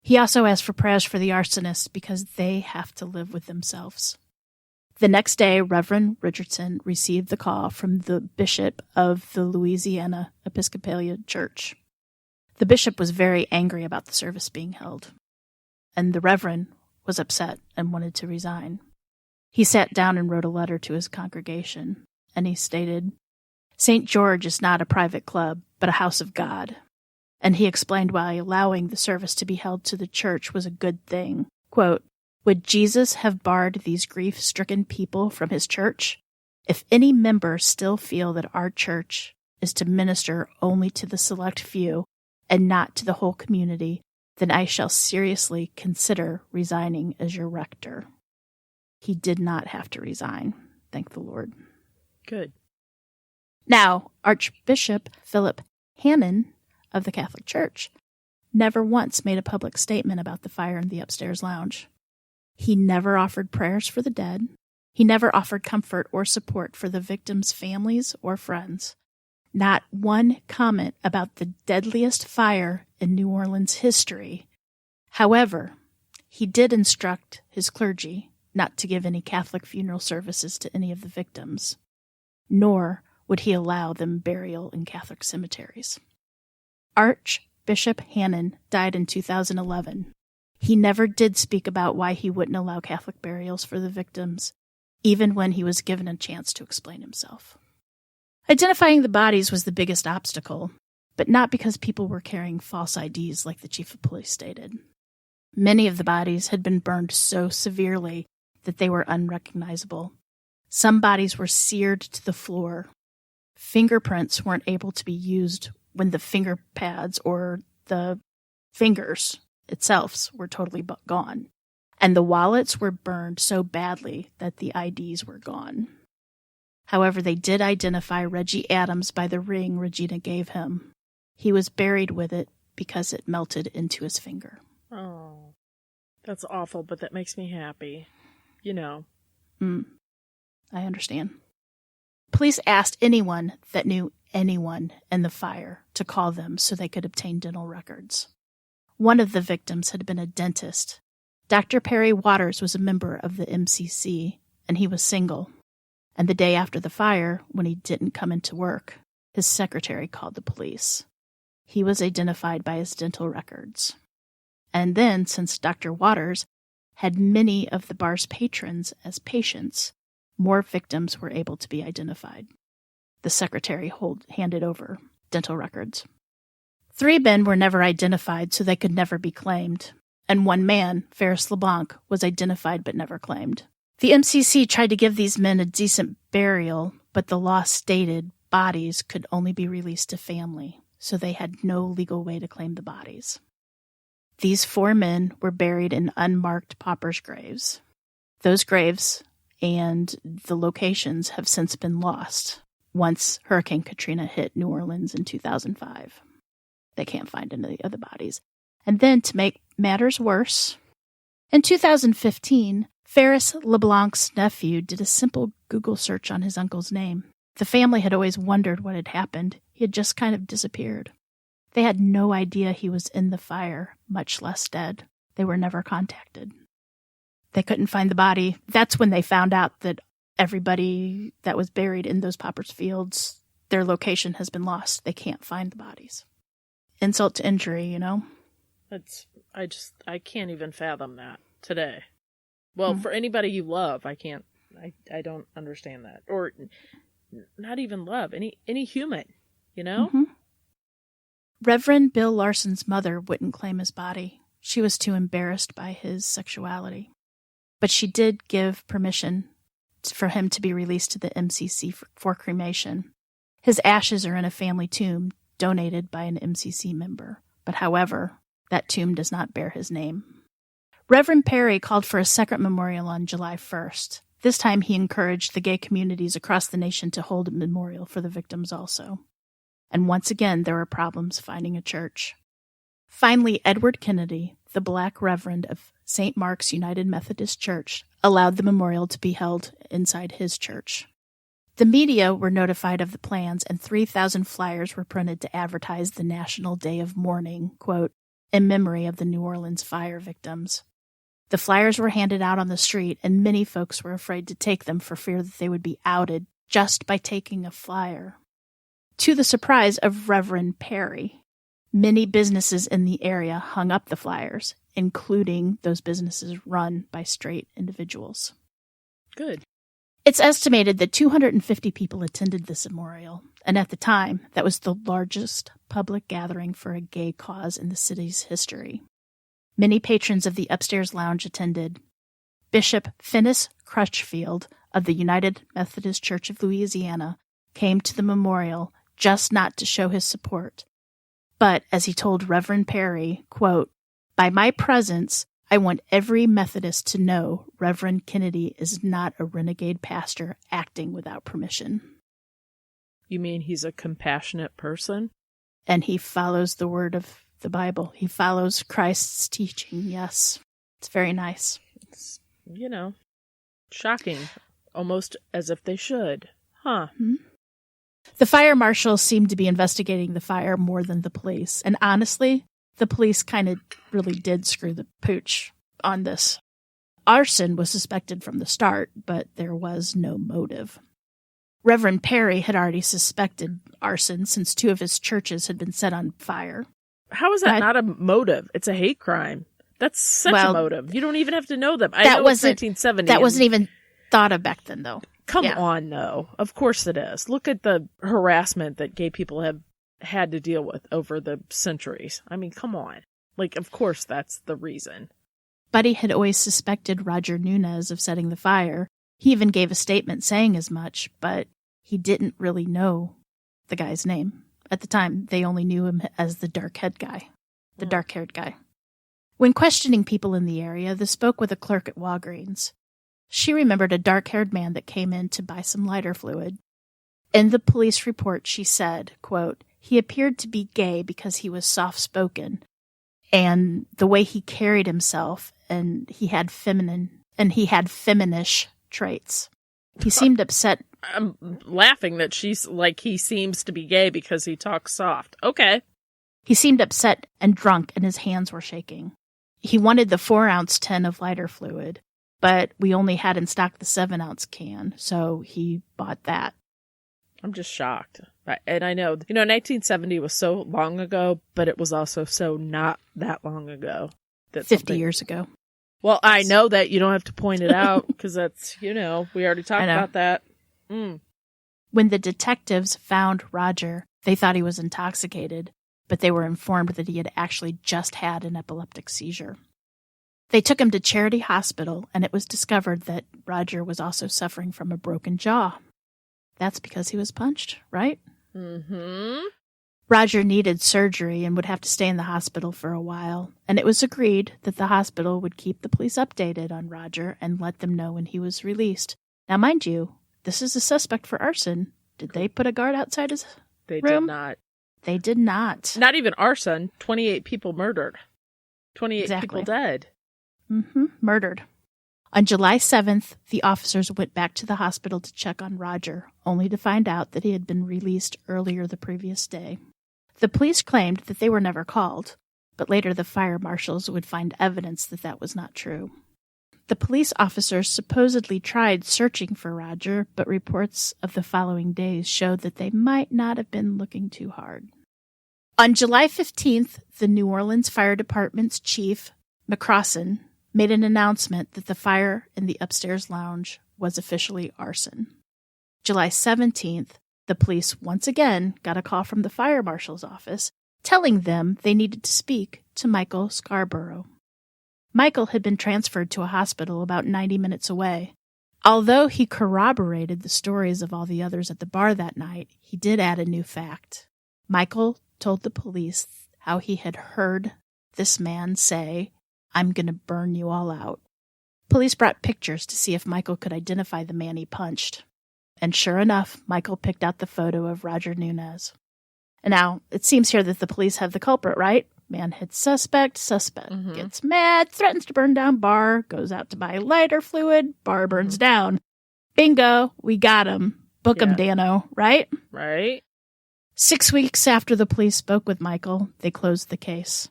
He also asked for prayers for the arsonists because they have to live with themselves. The next day, Reverend Richardson received the call from the bishop of the Louisiana Episcopalian Church. The bishop was very angry about the service being held, and the reverend was upset and wanted to resign. He sat down and wrote a letter to his congregation, and he stated, "St. George is not a private club, but a house of God." And he explained why allowing the service to be held to the church was a good thing. Quote, "Would Jesus have barred these grief-stricken people from his church? If any members still feel that our church is to minister only to the select few and not to the whole community, then I shall seriously consider resigning as your rector." He did not have to resign, thank the Lord. Good. Now, Archbishop Philip Hannon of the Catholic Church never once made a public statement about the fire in the upstairs lounge. He never offered prayers for the dead. He never offered comfort or support for the victims' families or friends. Not one comment about the deadliest fire in New Orleans history. However, he did instruct his clergy not to give any Catholic funeral services to any of the victims, nor would he allow them burial in Catholic cemeteries. Archbishop Hannon died in 2011. He never did speak about why he wouldn't allow Catholic burials for the victims, even when he was given a chance to explain himself. Identifying the bodies was the biggest obstacle, but not because people were carrying false IDs like the chief of police stated. Many of the bodies had been burned so severely that they were unrecognizable. Some bodies were seared to the floor. Fingerprints weren't able to be used when the finger pads or the fingers itself were totally gone. And the wallets were burned so badly that the IDs were gone. However, they did identify Reggie Adams by the ring Regina gave him. He was buried with it because it melted into his finger. Oh, that's awful, but that makes me happy. You know. I understand. Police asked anyone that knew anyone in the fire to call them so they could obtain dental records. One of the victims had been a dentist. Dr. Perry Waters was a member of the MCC, and he was single. And the day after the fire, when he didn't come into work, his secretary called the police. He was identified by his dental records. And then, since Dr. Waters had many of the bar's patrons as patients, more victims were able to be identified. The secretary handed over dental records. 3 men were never identified, so they could never be claimed. And 1 man, Ferris LeBlanc, was identified but never claimed. The MCC tried to give these men a decent burial, but the law stated bodies could only be released to family, so they had no legal way to claim the bodies. These 4 men were buried in unmarked paupers' graves. Those graves and the locations have since been lost once Hurricane Katrina hit New Orleans in 2005. They can't find any of the bodies. And then, to make matters worse, in 2015, Ferris LeBlanc's nephew did a simple Google search on his uncle's name. The family had always wondered what had happened. He had just kind of disappeared. They had no idea he was in the fire, much less dead. They were never contacted. They couldn't find the body. That's when they found out that everybody that was buried in those paupers fields, their location has been lost. They can't find the bodies. Insult to injury, you know? I can't even fathom that today. Well, for anybody you love, I don't understand that. Or not even love, any human, you know? Mm-hmm. Reverend Bill Larson's mother wouldn't claim his body. She was too embarrassed by his sexuality. But she did give permission for him to be released to the MCC for cremation. His ashes are in a family tomb donated by an MCC member. But however, that tomb does not bear his name. Reverend Perry called for a second memorial on July 1st. This time he encouraged the gay communities across the nation to hold a memorial for the victims also. And once again, there were problems finding a church. Finally, Edward Kennedy, the Black Reverend of St. Mark's United Methodist Church, allowed the memorial to be held inside his church. The media were notified of the plans, and 3,000 flyers were printed to advertise the National Day of Mourning, quote, in memory of the New Orleans fire victims. The flyers were handed out on the street, and many folks were afraid to take them for fear that they would be outed just by taking a flyer. To the surprise of Reverend Perry, many businesses in the area hung up the flyers, including those businesses run by straight individuals. Good. It's estimated that 250 people attended this memorial, and at the time, that was the largest public gathering for a gay cause in the city's history. Many patrons of the upstairs lounge attended. Bishop Finis Crutchfield of the United Methodist Church of Louisiana came to the memorial just not to show his support, but as he told Reverend Perry, quote, "By my presence, I want every Methodist to know Reverend Kennedy is not a renegade pastor acting without permission." You mean he's a compassionate person? And he follows the word of the Bible. He follows Christ's teaching, yes. It's very nice. It's, shocking. Almost as if they should. Huh. Mm-hmm. The fire marshals seemed to be investigating the fire more than the police. And honestly, the police kind of really did screw the pooch on this. Arson was suspected from the start, but there was no motive. Reverend Perry had already suspected arson since 2 of his churches had been set on fire. How is that not a motive? It's a hate crime. That's such a motive. You don't even have to know them. I know it's 1970. That wasn't even thought of back then, though. Come on, though. Of course it is. Look at the harassment that gay people have had to deal with over the centuries. I mean, come on. Of course that's the reason. Buddy had always suspected Roger Nunez of setting the fire. He even gave a statement saying as much, but he didn't really know the guy's name. At the time, they only knew him as the dark-haired guy. When questioning people in the area, they spoke with a clerk at Walgreens. She remembered a dark-haired man that came in to buy some lighter fluid. In the police report, she said, quote, "He appeared to be gay because he was soft-spoken, and the way he carried himself, and he had feminish traits. He seemed upset." I'm laughing that she's like, he seems to be gay because he talks soft. Okay. He seemed upset and drunk, and his hands were shaking. He wanted the 4-ounce tin of lighter fluid, but we only had in stock the 7-ounce can, so he bought that. I'm just shocked. And I know, 1970 was so long ago, but it was also so not that long ago. 50 years ago. Well, I know that you don't have to point it out because that's, we already talked about that. Mm. When the detectives found Roger, they thought he was intoxicated, but they were informed that he had actually just had an epileptic seizure. They took him to Charity Hospital, and it was discovered that Roger was also suffering from a broken jaw. That's because he was punched, right? Mm-hmm. Roger needed surgery and would have to stay in the hospital for a while, and it was agreed that the hospital would keep the police updated on Roger and let them know when he was released. Now, mind you, this is a suspect for arson. Did they put a guard outside his room? Did not. They did not. Not even arson. 28 people murdered. 28 people dead. Mm-hmm. Murdered. On July 7th, the officers went back to the hospital to check on Roger, only to find out that he had been released earlier the previous day. The police claimed that they were never called, but later the fire marshals would find evidence that that was not true. The police officers supposedly tried searching for Roger, but reports of the following days showed that they might not have been looking too hard. On July 15th, the New Orleans Fire Department's chief, McCrossan, made an announcement that the fire in the upstairs lounge was officially arson. July 17th, the police once again got a call from the fire marshal's office telling them they needed to speak to Michael Scarborough. Michael had been transferred to a hospital about 90 minutes away. Although he corroborated the stories of all the others at the bar that night, he did add a new fact. Michael told the police how he had heard this man say, "I'm going to burn you all out." Police brought pictures to see if Michael could identify the man he punched. And sure enough, Michael picked out the photo of Roger Nunez. And now, it seems here that the police have the culprit, right? Man hits suspect, gets mad, threatens to burn down bar, goes out to buy lighter fluid, bar burns down. Bingo, we got him. Book him, Dano, right? Right. 6 weeks after the police spoke with Michael, they closed the case.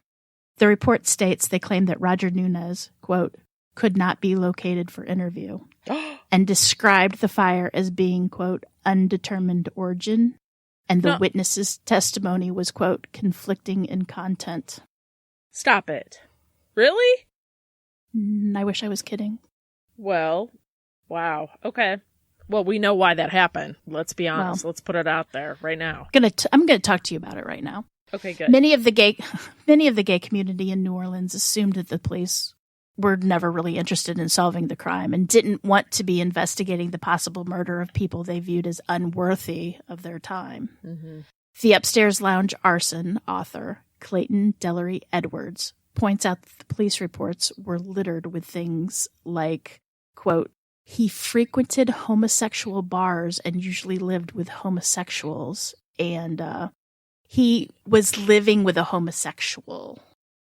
The report states they claimed that Roger Nunez, quote, could not be located for interview, and described the fire as being, quote, undetermined origin, and the witness's testimony was, quote, conflicting in content. Stop it. Really? I wish I was kidding. Well, wow. Okay. Well, we know why that happened. Let's be honest. Let's put it out there right now. I'm gonna talk to you about it right now. Okay, good. Many of the gay community in New Orleans assumed that the police were never really interested in solving the crime and didn't want to be investigating the possible murder of people they viewed as unworthy of their time. Mm-hmm. The Upstairs Lounge Arson author, Clayton Dellery Edwards, points out that the police reports were littered with things like, quote, he frequented homosexual bars and usually lived with homosexuals, and he was living with a homosexual,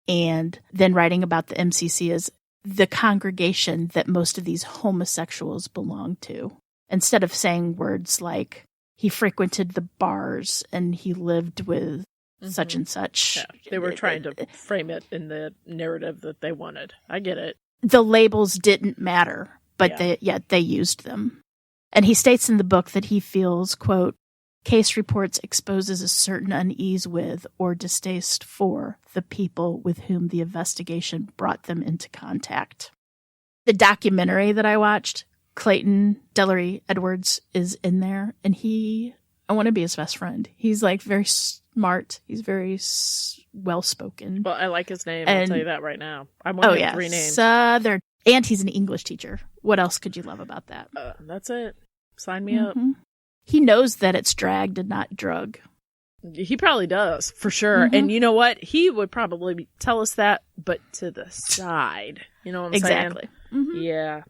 and then writing about the MCC as the congregation that most of these homosexuals belong to, instead of saying words like he frequented the bars and he lived with such and such. Yeah, they were trying to frame it in the narrative that they wanted. I get it. The labels didn't matter, but they used them. And he states in the book that he feels, quote, case reports exposes a certain unease with or distaste for the people with whom the investigation brought them into contact. The documentary that I watched, Clayton Dellery Edwards is in there, and I want to be his best friend. He's like very smart. He's very well-spoken. Well, I like his name. I'll tell you that right now. I'm one of 3 names. Southern. And he's an English teacher. What else could you love about that? That's it. Sign me up. He knows that it's dragged and not drug. He probably does, for sure. And you know what? He would probably tell us that, but to the side. You know what I'm saying? Exactly. Mm-hmm. Yeah.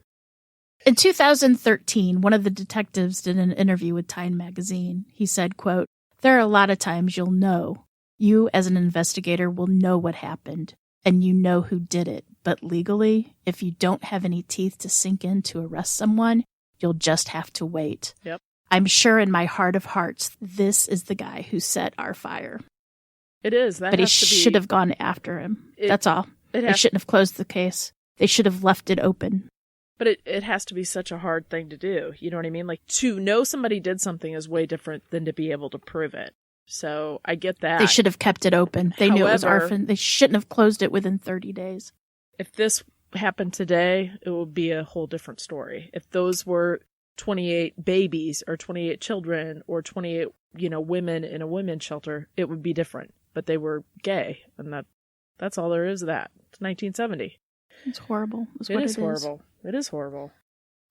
In 2013, one of the detectives did an interview with Time magazine. He said, quote, there are a lot of times you'll know. You, as an investigator, will know what happened, and you know who did it. But legally, if you don't have any teeth to sink in to arrest someone, you'll just have to wait. Yep. I'm sure in my heart of hearts, this is the guy who set our fire. It is. But he should have gone after him. That's all. They shouldn't have closed the case. They should have left it open. But it has to be such a hard thing to do. You know what I mean? Like, to know somebody did something is way different than to be able to prove it. So I get that. They should have kept it open. They knew it was Arson. They shouldn't have closed it within 30 days. If this happened today, it would be a whole different story. If those were 28 babies or 28 children or 28, women in a women's shelter, it would be different. But they were gay, and that's all there is to that. It's 1970. It's horrible. It is horrible. It is horrible.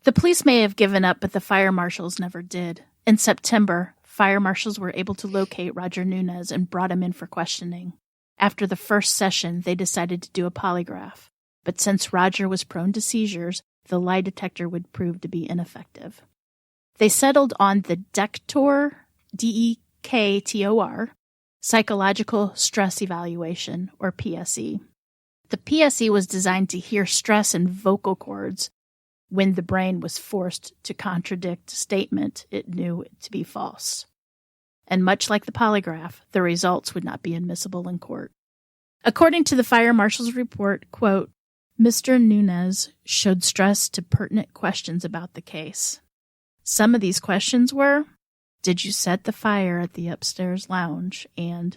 The police may have given up, but the fire marshals never did. In September, fire marshals were able to locate Roger Nunez and brought him in for questioning. After the first session, they decided to do a polygraph. But since Roger was prone to seizures, the lie detector would prove to be ineffective. They settled on the Dektor, DEKTOR, Psychological Stress Evaluation, or PSE. The PSE was designed to hear stress in vocal cords when the brain was forced to contradict a statement it knew to be false. And much like the polygraph, the results would not be admissible in court. According to the fire marshal's report, quote, Mr. Nunez showed stress to pertinent questions about the case. Some of these questions were, did you set the fire at the upstairs lounge? And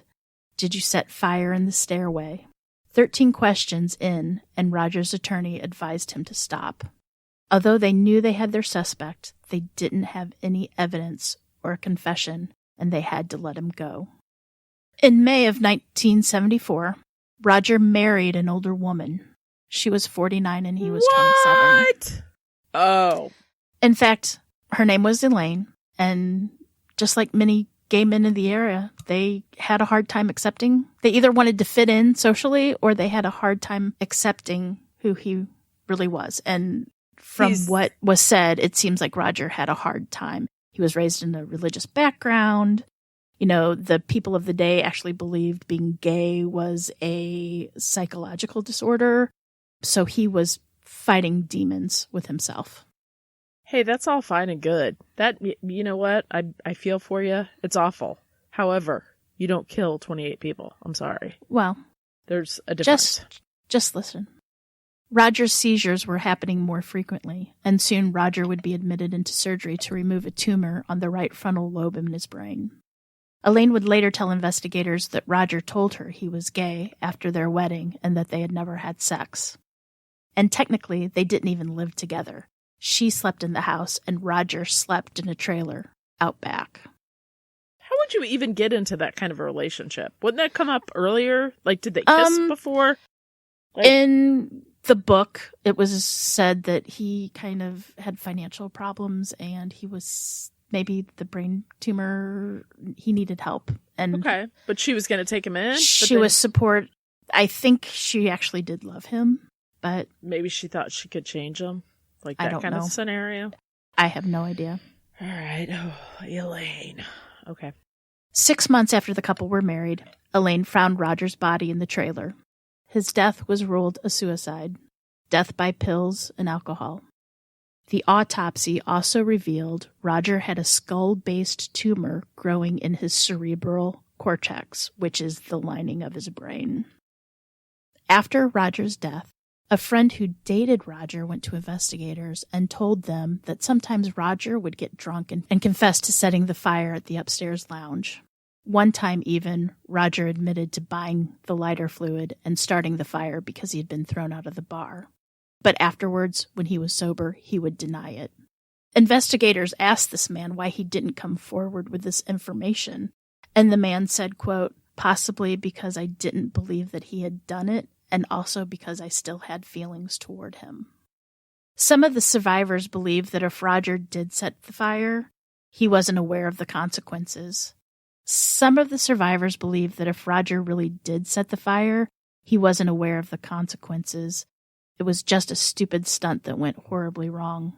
did you set fire in the stairway? 13 questions in, and Roger's attorney advised him to stop. Although they knew they had their suspect, they didn't have any evidence or a confession, and they had to let him go. In May of 1974, Roger married an older woman. She was 49 and he was 27. What? Oh. In fact, her name was Elaine, and just like many gay men in the area, they had a hard time accepting. They either wanted to fit in socially or they had a hard time accepting who he really was. And from what was said, it seems like Roger had a hard time. He was raised in a religious background. You know, the people of the day actually believed being gay was a psychological disorder. So he was fighting demons with himself. Hey, that's all fine and good. That, you know what? I feel for you. It's awful. However, you don't kill 28 people. I'm sorry. Well, there's a difference. Just listen. Roger's seizures were happening more frequently, and soon Roger would be admitted into surgery to remove a tumor on the right frontal lobe in his brain. Elaine would later tell investigators that Roger told her he was gay after their wedding and that they had never had sex. And technically, they didn't even live together. She slept in the house, and Roger slept in a trailer out back. How would you even get into that kind of a relationship? Wouldn't that come up earlier? Like, did they kiss before? In the book, it was said that he kind of had financial problems, and he was maybe the brain tumor. He needed help. And okay, but she was going to take him in? Was support. I think she actually did love him, but maybe she thought she could change him. Like that kind of scenario? I have no idea. All right. Oh, Elaine. Okay. 6 months after the couple were married, Elaine found Roger's body in the trailer. His death was ruled a suicide, death by pills and alcohol. The autopsy also revealed Roger had a skull-based tumor growing in his cerebral cortex, which is the lining of his brain. After Roger's death, a friend who dated Roger went to investigators and told them that sometimes Roger would get drunk and confess to setting the fire at the upstairs lounge. One time even, Roger admitted to buying the lighter fluid and starting the fire because he had been thrown out of the bar. But afterwards, when he was sober, he would deny it. Investigators asked this man why he didn't come forward with this information, and the man said, quote, "Possibly because I didn't believe that he had done it, and also because I still had feelings toward him." Some of the survivors believe that if Roger did set the fire, he wasn't aware of the consequences. Some of the survivors believe that if Roger really did set the fire, he wasn't aware of the consequences. It was just a stupid stunt that went horribly wrong.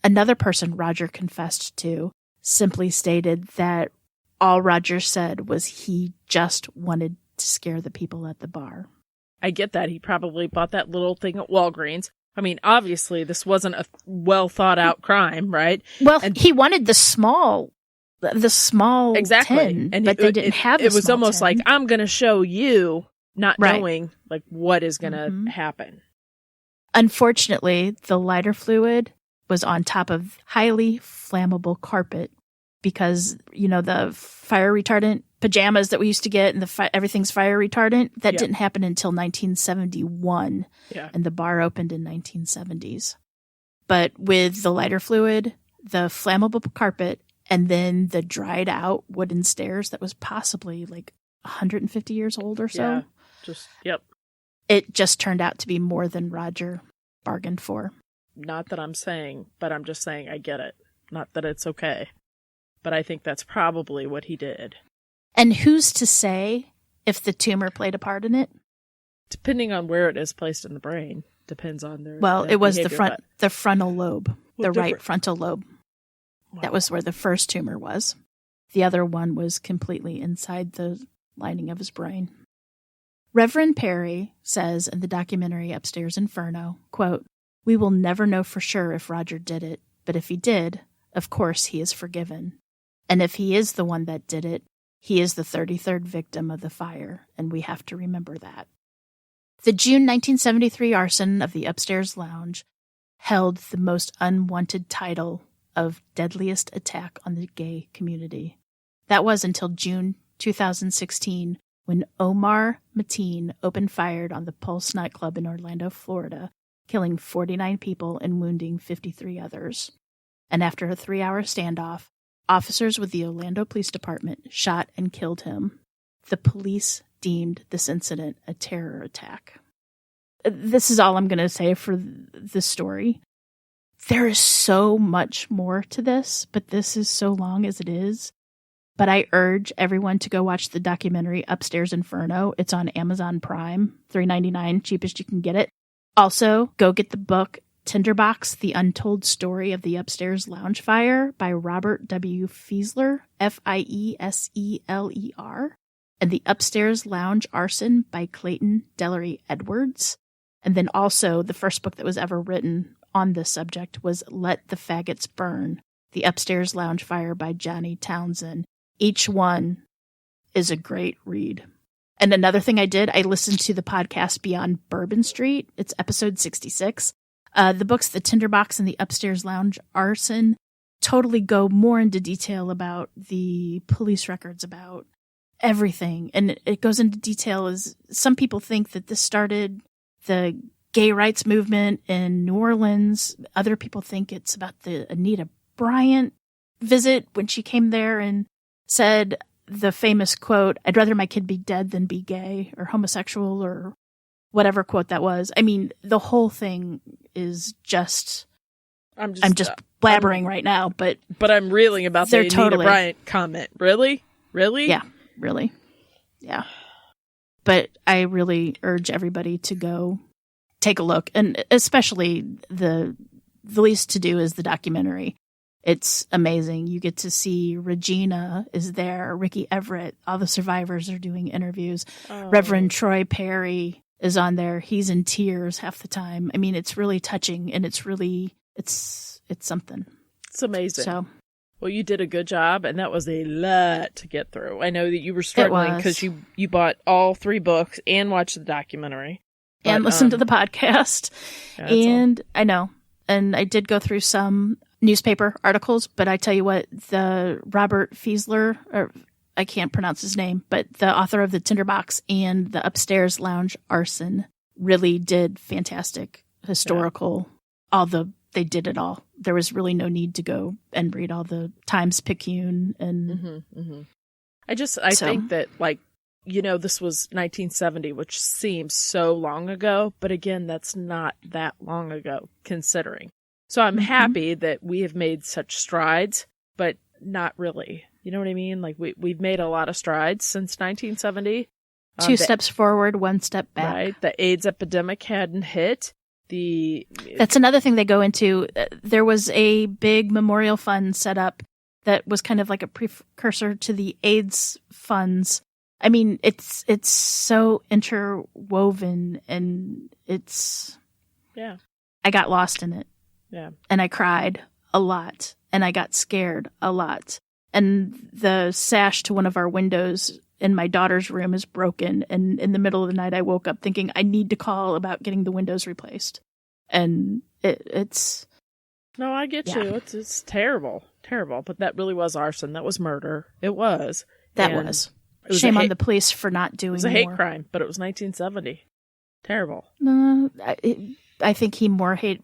Another person Roger confessed to simply stated that all Roger said was he just wanted to scare the people at the bar. I get that. He probably bought that little thing at Walgreens. I mean, obviously, this wasn't a well-thought-out crime, right? Well, he wanted the small exactly. tin, but they didn't have the It was small almost tin. like, I'm going to show you, not Right. knowing like what is going to happen. Unfortunately, the lighter fluid was on top of highly flammable carpet because, you know, the fire retardant pajamas that we used to get and everything's fire retardant, that didn't happen until 1971. Yeah. And the bar opened in 1970s. But with the lighter fluid, the flammable carpet, and then the dried out wooden stairs that was possibly like 150 years old or so. Yeah. It just turned out to be more than Roger bargained for. Not that I'm saying, but I'm just saying I get it. Not that it's okay. But I think that's probably what he did. And who's to say if the tumor played a part in it? Depending on where it is placed in the brain. Depends on their it was behavior, the frontal lobe, the right different? frontal lobe. Wow. That was where the first tumor was. The other one was completely inside the lining of his brain. Reverend Perry says in the documentary Upstairs Inferno, quote, "We will never know for sure if Roger did it, but if he did, of course he is forgiven. And if he is the one that did it, he is the 33rd victim of the fire, and we have to remember that." The June 1973 arson of the Upstairs Lounge held the most unwanted title of deadliest attack on the gay community. That was until June 2016, when Omar Mateen opened fire on the Pulse Nightclub in Orlando, Florida, killing 49 people and wounding 53 others. And after a 3-hour standoff, officers with the Orlando Police Department shot and killed him. The police deemed this incident a terror attack. This is all I'm going to say for the story. There is so much more to this, but this is so long as it is. But I urge everyone to go watch the documentary Upstairs Inferno. It's on Amazon Prime, $3.99, cheapest you can get it. Also, go get the book Tinderbox, The Untold Story of the Upstairs Lounge Fire by Robert W. Fiesler, Fiesler, and The Upstairs Lounge Arson by Clayton Dellery Edwards. And then also the first book that was ever written on this subject was Let the Faggots Burn, The Upstairs Lounge Fire by Johnny Townsend. Each one is a great read. And another thing I did, I listened to the podcast Beyond Bourbon Street. It's episode 66. The books, The Tinderbox and The Upstairs Lounge Arson, totally go more into detail about the police records, about everything. And it goes into detail as some people think that this started the gay rights movement in New Orleans. Other people think it's about the Anita Bryant visit when she came there and said the famous quote, "I'd rather my kid be dead than be gay or homosexual," or whatever quote that was. I mean, the whole thing is just I'm just blabbering right now, but I'm reeling about the Anita Bryant comment. Really? Yeah, really. Yeah. But I really urge everybody to go take a look, and especially the least to do is the documentary. It's amazing. You get to see Regina is there, Ricky Everett, all the survivors are doing interviews. Oh. Reverend Troy Perry is on there. He's in tears half the time. I mean, it's really touching, and it's something. It's amazing. So, well, you did a good job, and that was a lot to get through. I know that you were struggling because you bought all 3 books and watched the documentary. And listened to the podcast. And I know. And I did go through some newspaper articles, but I tell you what, the Robert Fiesler, or I can't pronounce his name, but the author of the Tinderbox and the Upstairs Lounge Arson really did fantastic historical, they did it all. There was really no need to go and read all the Times-Picayune and I think that, like, you know, this was 1970, which seems so long ago, but again, that's not that long ago considering. So I'm happy that we have made such strides, but not really. You know what I mean? Like, we've made a lot of strides since 1970. 2 steps forward, 1 step back. Right. The AIDS epidemic hadn't hit. That's another thing they go into. There was a big memorial fund set up that was kind of like a precursor to the AIDS funds. I mean, it's so interwoven, and I got lost in it. Yeah. And I cried a lot, and I got scared a lot. And the sash to one of our windows in my daughter's room is broken. And in the middle of the night, I woke up thinking I need to call about getting the windows replaced. And it's... No, I get you. It's terrible. Terrible. But that really was arson. That was murder. It was. Shame on the police for not doing more. It was a hate crime, but it was 1970. Terrible. No, I think he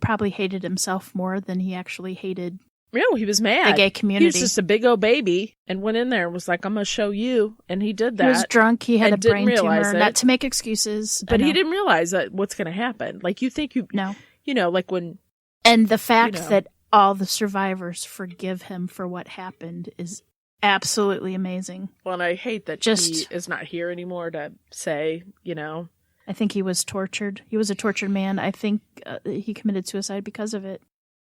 probably hated himself more than he actually hated. No, he was mad. The gay community. He was just a big old baby and went in there and was like, "I'm going to show you." And he did that. He was drunk. He had a brain tumor. Not to make excuses. But he didn't realize that what's going to happen. Like, you think No. You know, like when... And the fact that all the survivors forgive him for what happened is absolutely amazing. Well, and I hate that he is not here anymore to say, you know... I think he was tortured. He was a tortured man. I think he committed suicide because of it.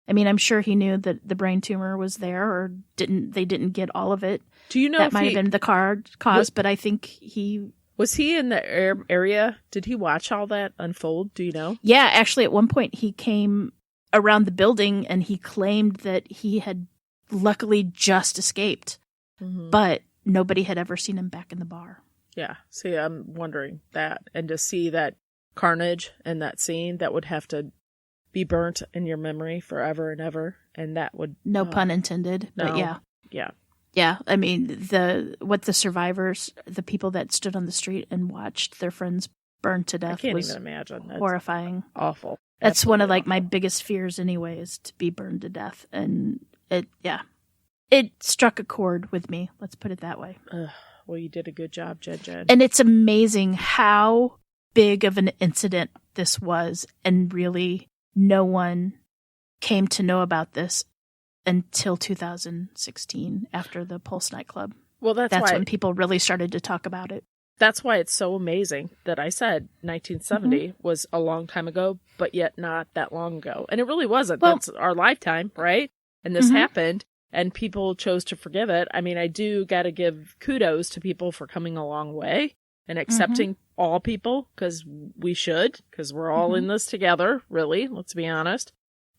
I mean, I'm sure he knew that the brain tumor was there, or they didn't get all of it. Do you know that might have been the cause? But I think he... Was he in the area? Did he watch all that unfold? Do you know? Yeah, actually, at one point he came around the building and he claimed that he had luckily just escaped, but nobody had ever seen him back in the bar. Yeah. See, I'm wondering that. And to see that carnage and that scene, that would have to be burnt in your memory forever and ever. And that would... No pun intended, but yeah. Yeah. Yeah. I mean, what the survivors, the people that stood on the street and watched their friends burn to death, I can't was even imagine. That's horrifying. Awful. That's one of my biggest fears anyway, is to be burned to death. And it struck a chord with me. Let's put it that way. Well, you did a good job, Jen. And it's amazing how big of an incident this was, and really no one came to know about this until 2016 after the Pulse Nightclub. Well, that's when people really started to talk about it. That's why it's so amazing that I said 1970 was a long time ago, but yet not that long ago. And it really wasn't. Well, that's our lifetime, right? And this happened, and people chose to forgive it. I mean, I do got to give kudos to people for coming a long way and accepting all people, because we should, because we're all in this together, really, let's be honest,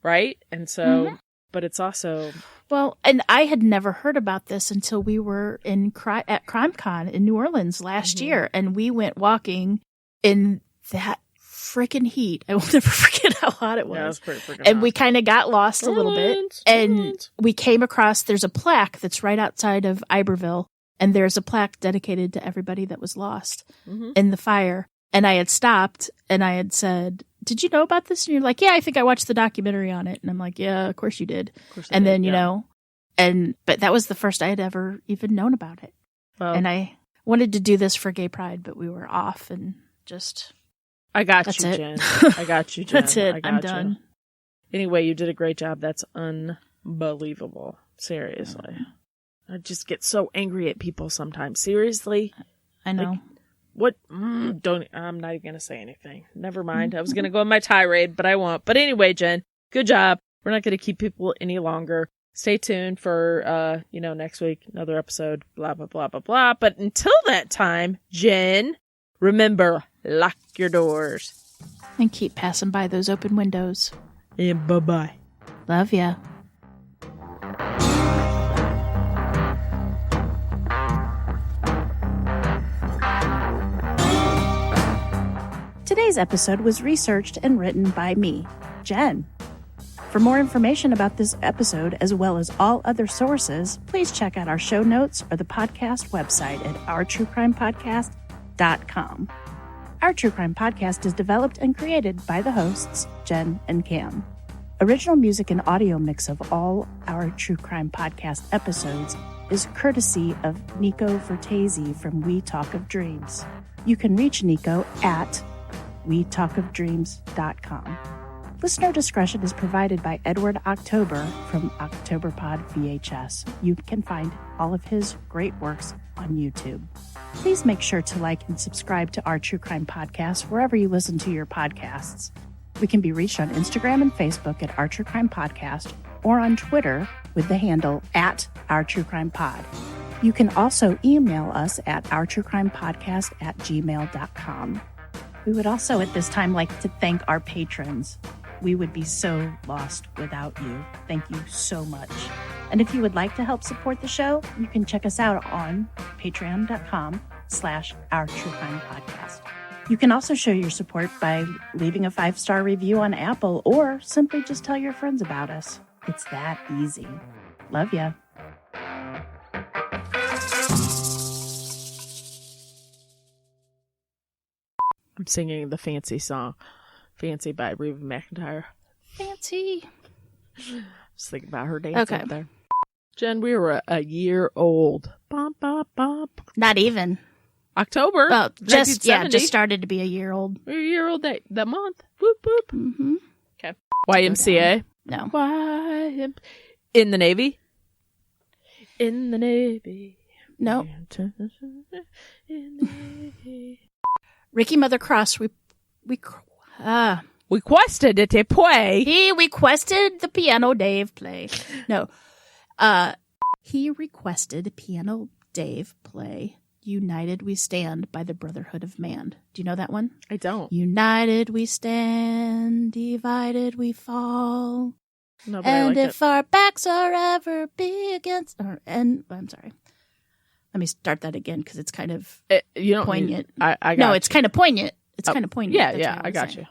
right? And so, but it's also... Well, and I had never heard about this until we were at CrimeCon in New Orleans last year, and we went walking in that freaking heat. I will never forget how hot it was. Yeah, it was pretty freaking and hot. we kind of got lost a little bit, and we came across, there's a plaque that's right outside of Iberville, and there's a plaque dedicated to everybody that was lost in the fire. And I had stopped, and I had said, did you know about this? And you're like, yeah, I think I watched the documentary on it. And I'm like, yeah, of course you did. And then, you know, but that was the first I had ever even known about it. Well, and I wanted to do this for Gay Pride, but we were off and just... I got you, Jen. I got you, Jen. That's it. I'm done. Anyway, you did a great job. That's unbelievable. Seriously. I just get so angry at people sometimes. Seriously. I know. Like, what? I'm not even going to say anything. Never mind. I was going to go on my tirade, but I won't. But anyway, Jen, good job. We're not going to keep people any longer. Stay tuned for, next week, another episode, blah, blah, blah, blah, blah. But until that time, Jen, remember, lock your doors. And keep passing by those open windows. And bye-bye. Love ya. Today's episode was researched and written by me, Jen. For more information about this episode, as well as all other sources, please check out our show notes or the podcast website at ourtruecrimepodcast.com. Our True Crime Podcast is developed and created by the hosts, Jen and Cam. Original music and audio mix of all our True Crime Podcast episodes is courtesy of Nico Vertesi from We Talk of Dreams. You can reach Nico at wetalkofdreams.com. Listener discretion is provided by Edward October from Octoberpod VHS. You can find all of his great works on YouTube. Please make sure to like and subscribe to our True Crime Podcast wherever you listen to your podcasts. We can be reached on Instagram and Facebook at Our True Crime Podcast or on Twitter with the handle at Our True Crime Pod. You can also email us at ourtruecrimepodcast@gmail.com. We would also at this time like to thank our patrons. We would be so lost without you. Thank you so much. And if you would like to help support the show, you can check us out on patreon.com/ourtruecrimepodcast. You can also show your support by leaving a 5-star review on Apple or simply just tell your friends about us. It's that easy. Love ya. I'm singing the Fancy song. Fancy by Reba McEntire. Fancy. Just thinking about her dance up there. Jen, we were a year old. Bump, bump, bump. Not even. October. Well, just started to be a year old. We're a year old that month. Whoop, whoop. Mm-hmm. Okay. YMCA? No. In the Navy? In the Navy. No. In the Navy. Ricky Mother Cross, we requested it to play. He requested the piano Dave play. No. He requested piano Dave play United We Stand by the Brotherhood of Man. Do you know that one? I don't. United we stand, divided we fall. No, and if our backs are ever be against... I'm sorry. Let me start that again because it's kind of poignant. It's kind of poignant. It's kind of poignant. Yeah, I got you.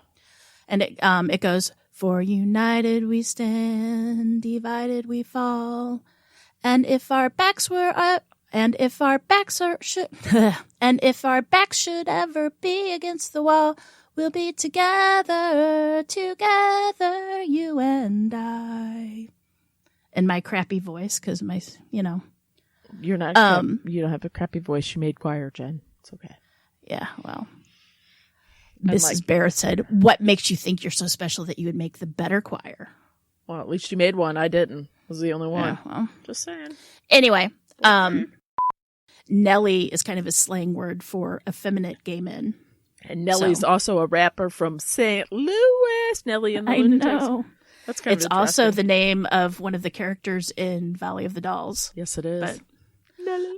And it goes, for united we stand, divided we fall. And if our backs were up, and if our backs should ever be against the wall, we'll be together, you and I. In my crappy voice, because You're not. You don't have a crappy voice. You made choir, Jen. It's okay. Yeah, well. Mrs. Barrett said, what makes you think you're so special that you would make the better choir? Well, at least you made one. I didn't. I was the only one. Yeah, well. Just saying. Anyway, Nelly is kind of a slang word for effeminate gay men. And Nelly's also a rapper from St. Louis. Nelly and the Lunatics. I know. That's kind of It's also the name of one of the characters in Valley of the Dolls. Yes, it is.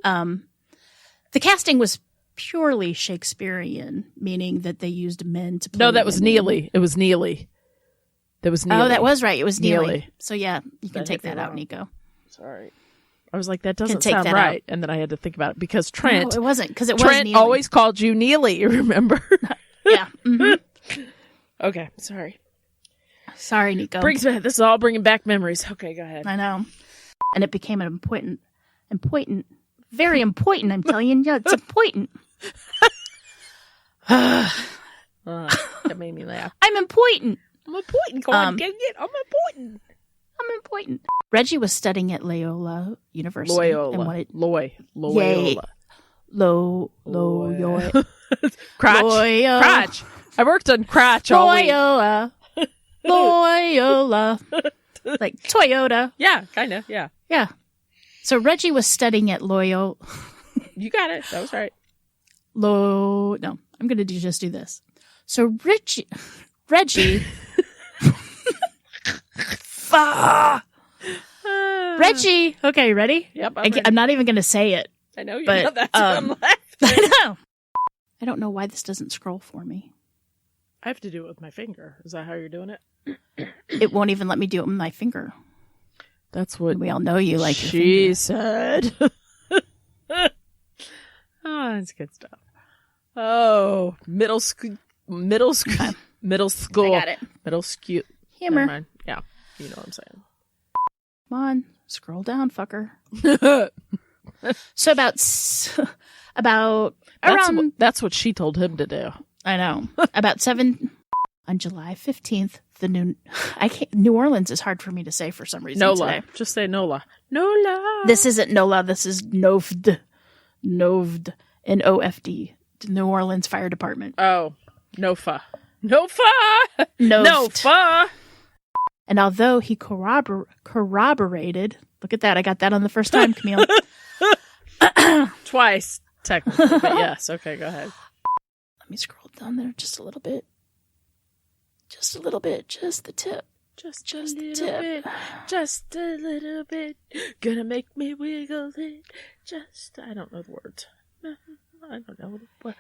But, the casting was purely Shakespearean, meaning that they used men to play. No, that was Neely. It was Neely. That was Neely. Oh, that was right. It was Neely. Neely. So yeah, you can take that out, Nico. Sorry. I was like, that doesn't sound right. And then I had to think about it because Trent. No, it wasn't, because it was Trent Neely. always called you Neely, remember? Yeah. Mm-hmm. Okay, sorry. Sorry, Nico. This is all bringing back memories. Okay, go ahead. I know. And it became an important, very important, I'm telling you. It's important. That made me laugh. I'm important. I'm important. Go on, get it. I'm important. I'm important. Reggie was studying at Loyola University. Loyola. Loyola. Crotch. Loyola. Crotch. I worked on crotch all week. Loyola. Like Toyota. Yeah, kind of. Yeah. Yeah. So Reggie was studying at Loyola. You got it. That was right. No, I'm going to just do this. So Reggie. Reggie. Okay, ready? Yep. I'm not even going to say it. I know you're not. That's I'm laughing. I know. I don't know why this doesn't scroll for me. I have to do it with my finger. Is that how you're doing it? It won't even let me do it with my finger. That's what we all know you like. She said. Oh, that's good stuff. Oh, middle school. I got it. Middle school. Hammer. Yeah, you know what I'm saying. Come on, scroll down, fucker. So that's what she told him to do. I know. About 7 on July 15th. New Orleans is hard for me to say for some reason. NOLA. Today. Just say NOLA. NOLA. This isn't NOLA. This is NOFD. NOFD. NOFD. New Orleans Fire Department. Oh, NOFA. NOFA. And although he corroborated, look at that. I got that on the first time, Camille. Twice, technically. But yes. Okay, go ahead. Let me scroll down there just a little bit. Just a little bit. Just the tip. Just a little bit. Just a little bit. Gonna make me wiggle it. I don't know the words. I don't know the word.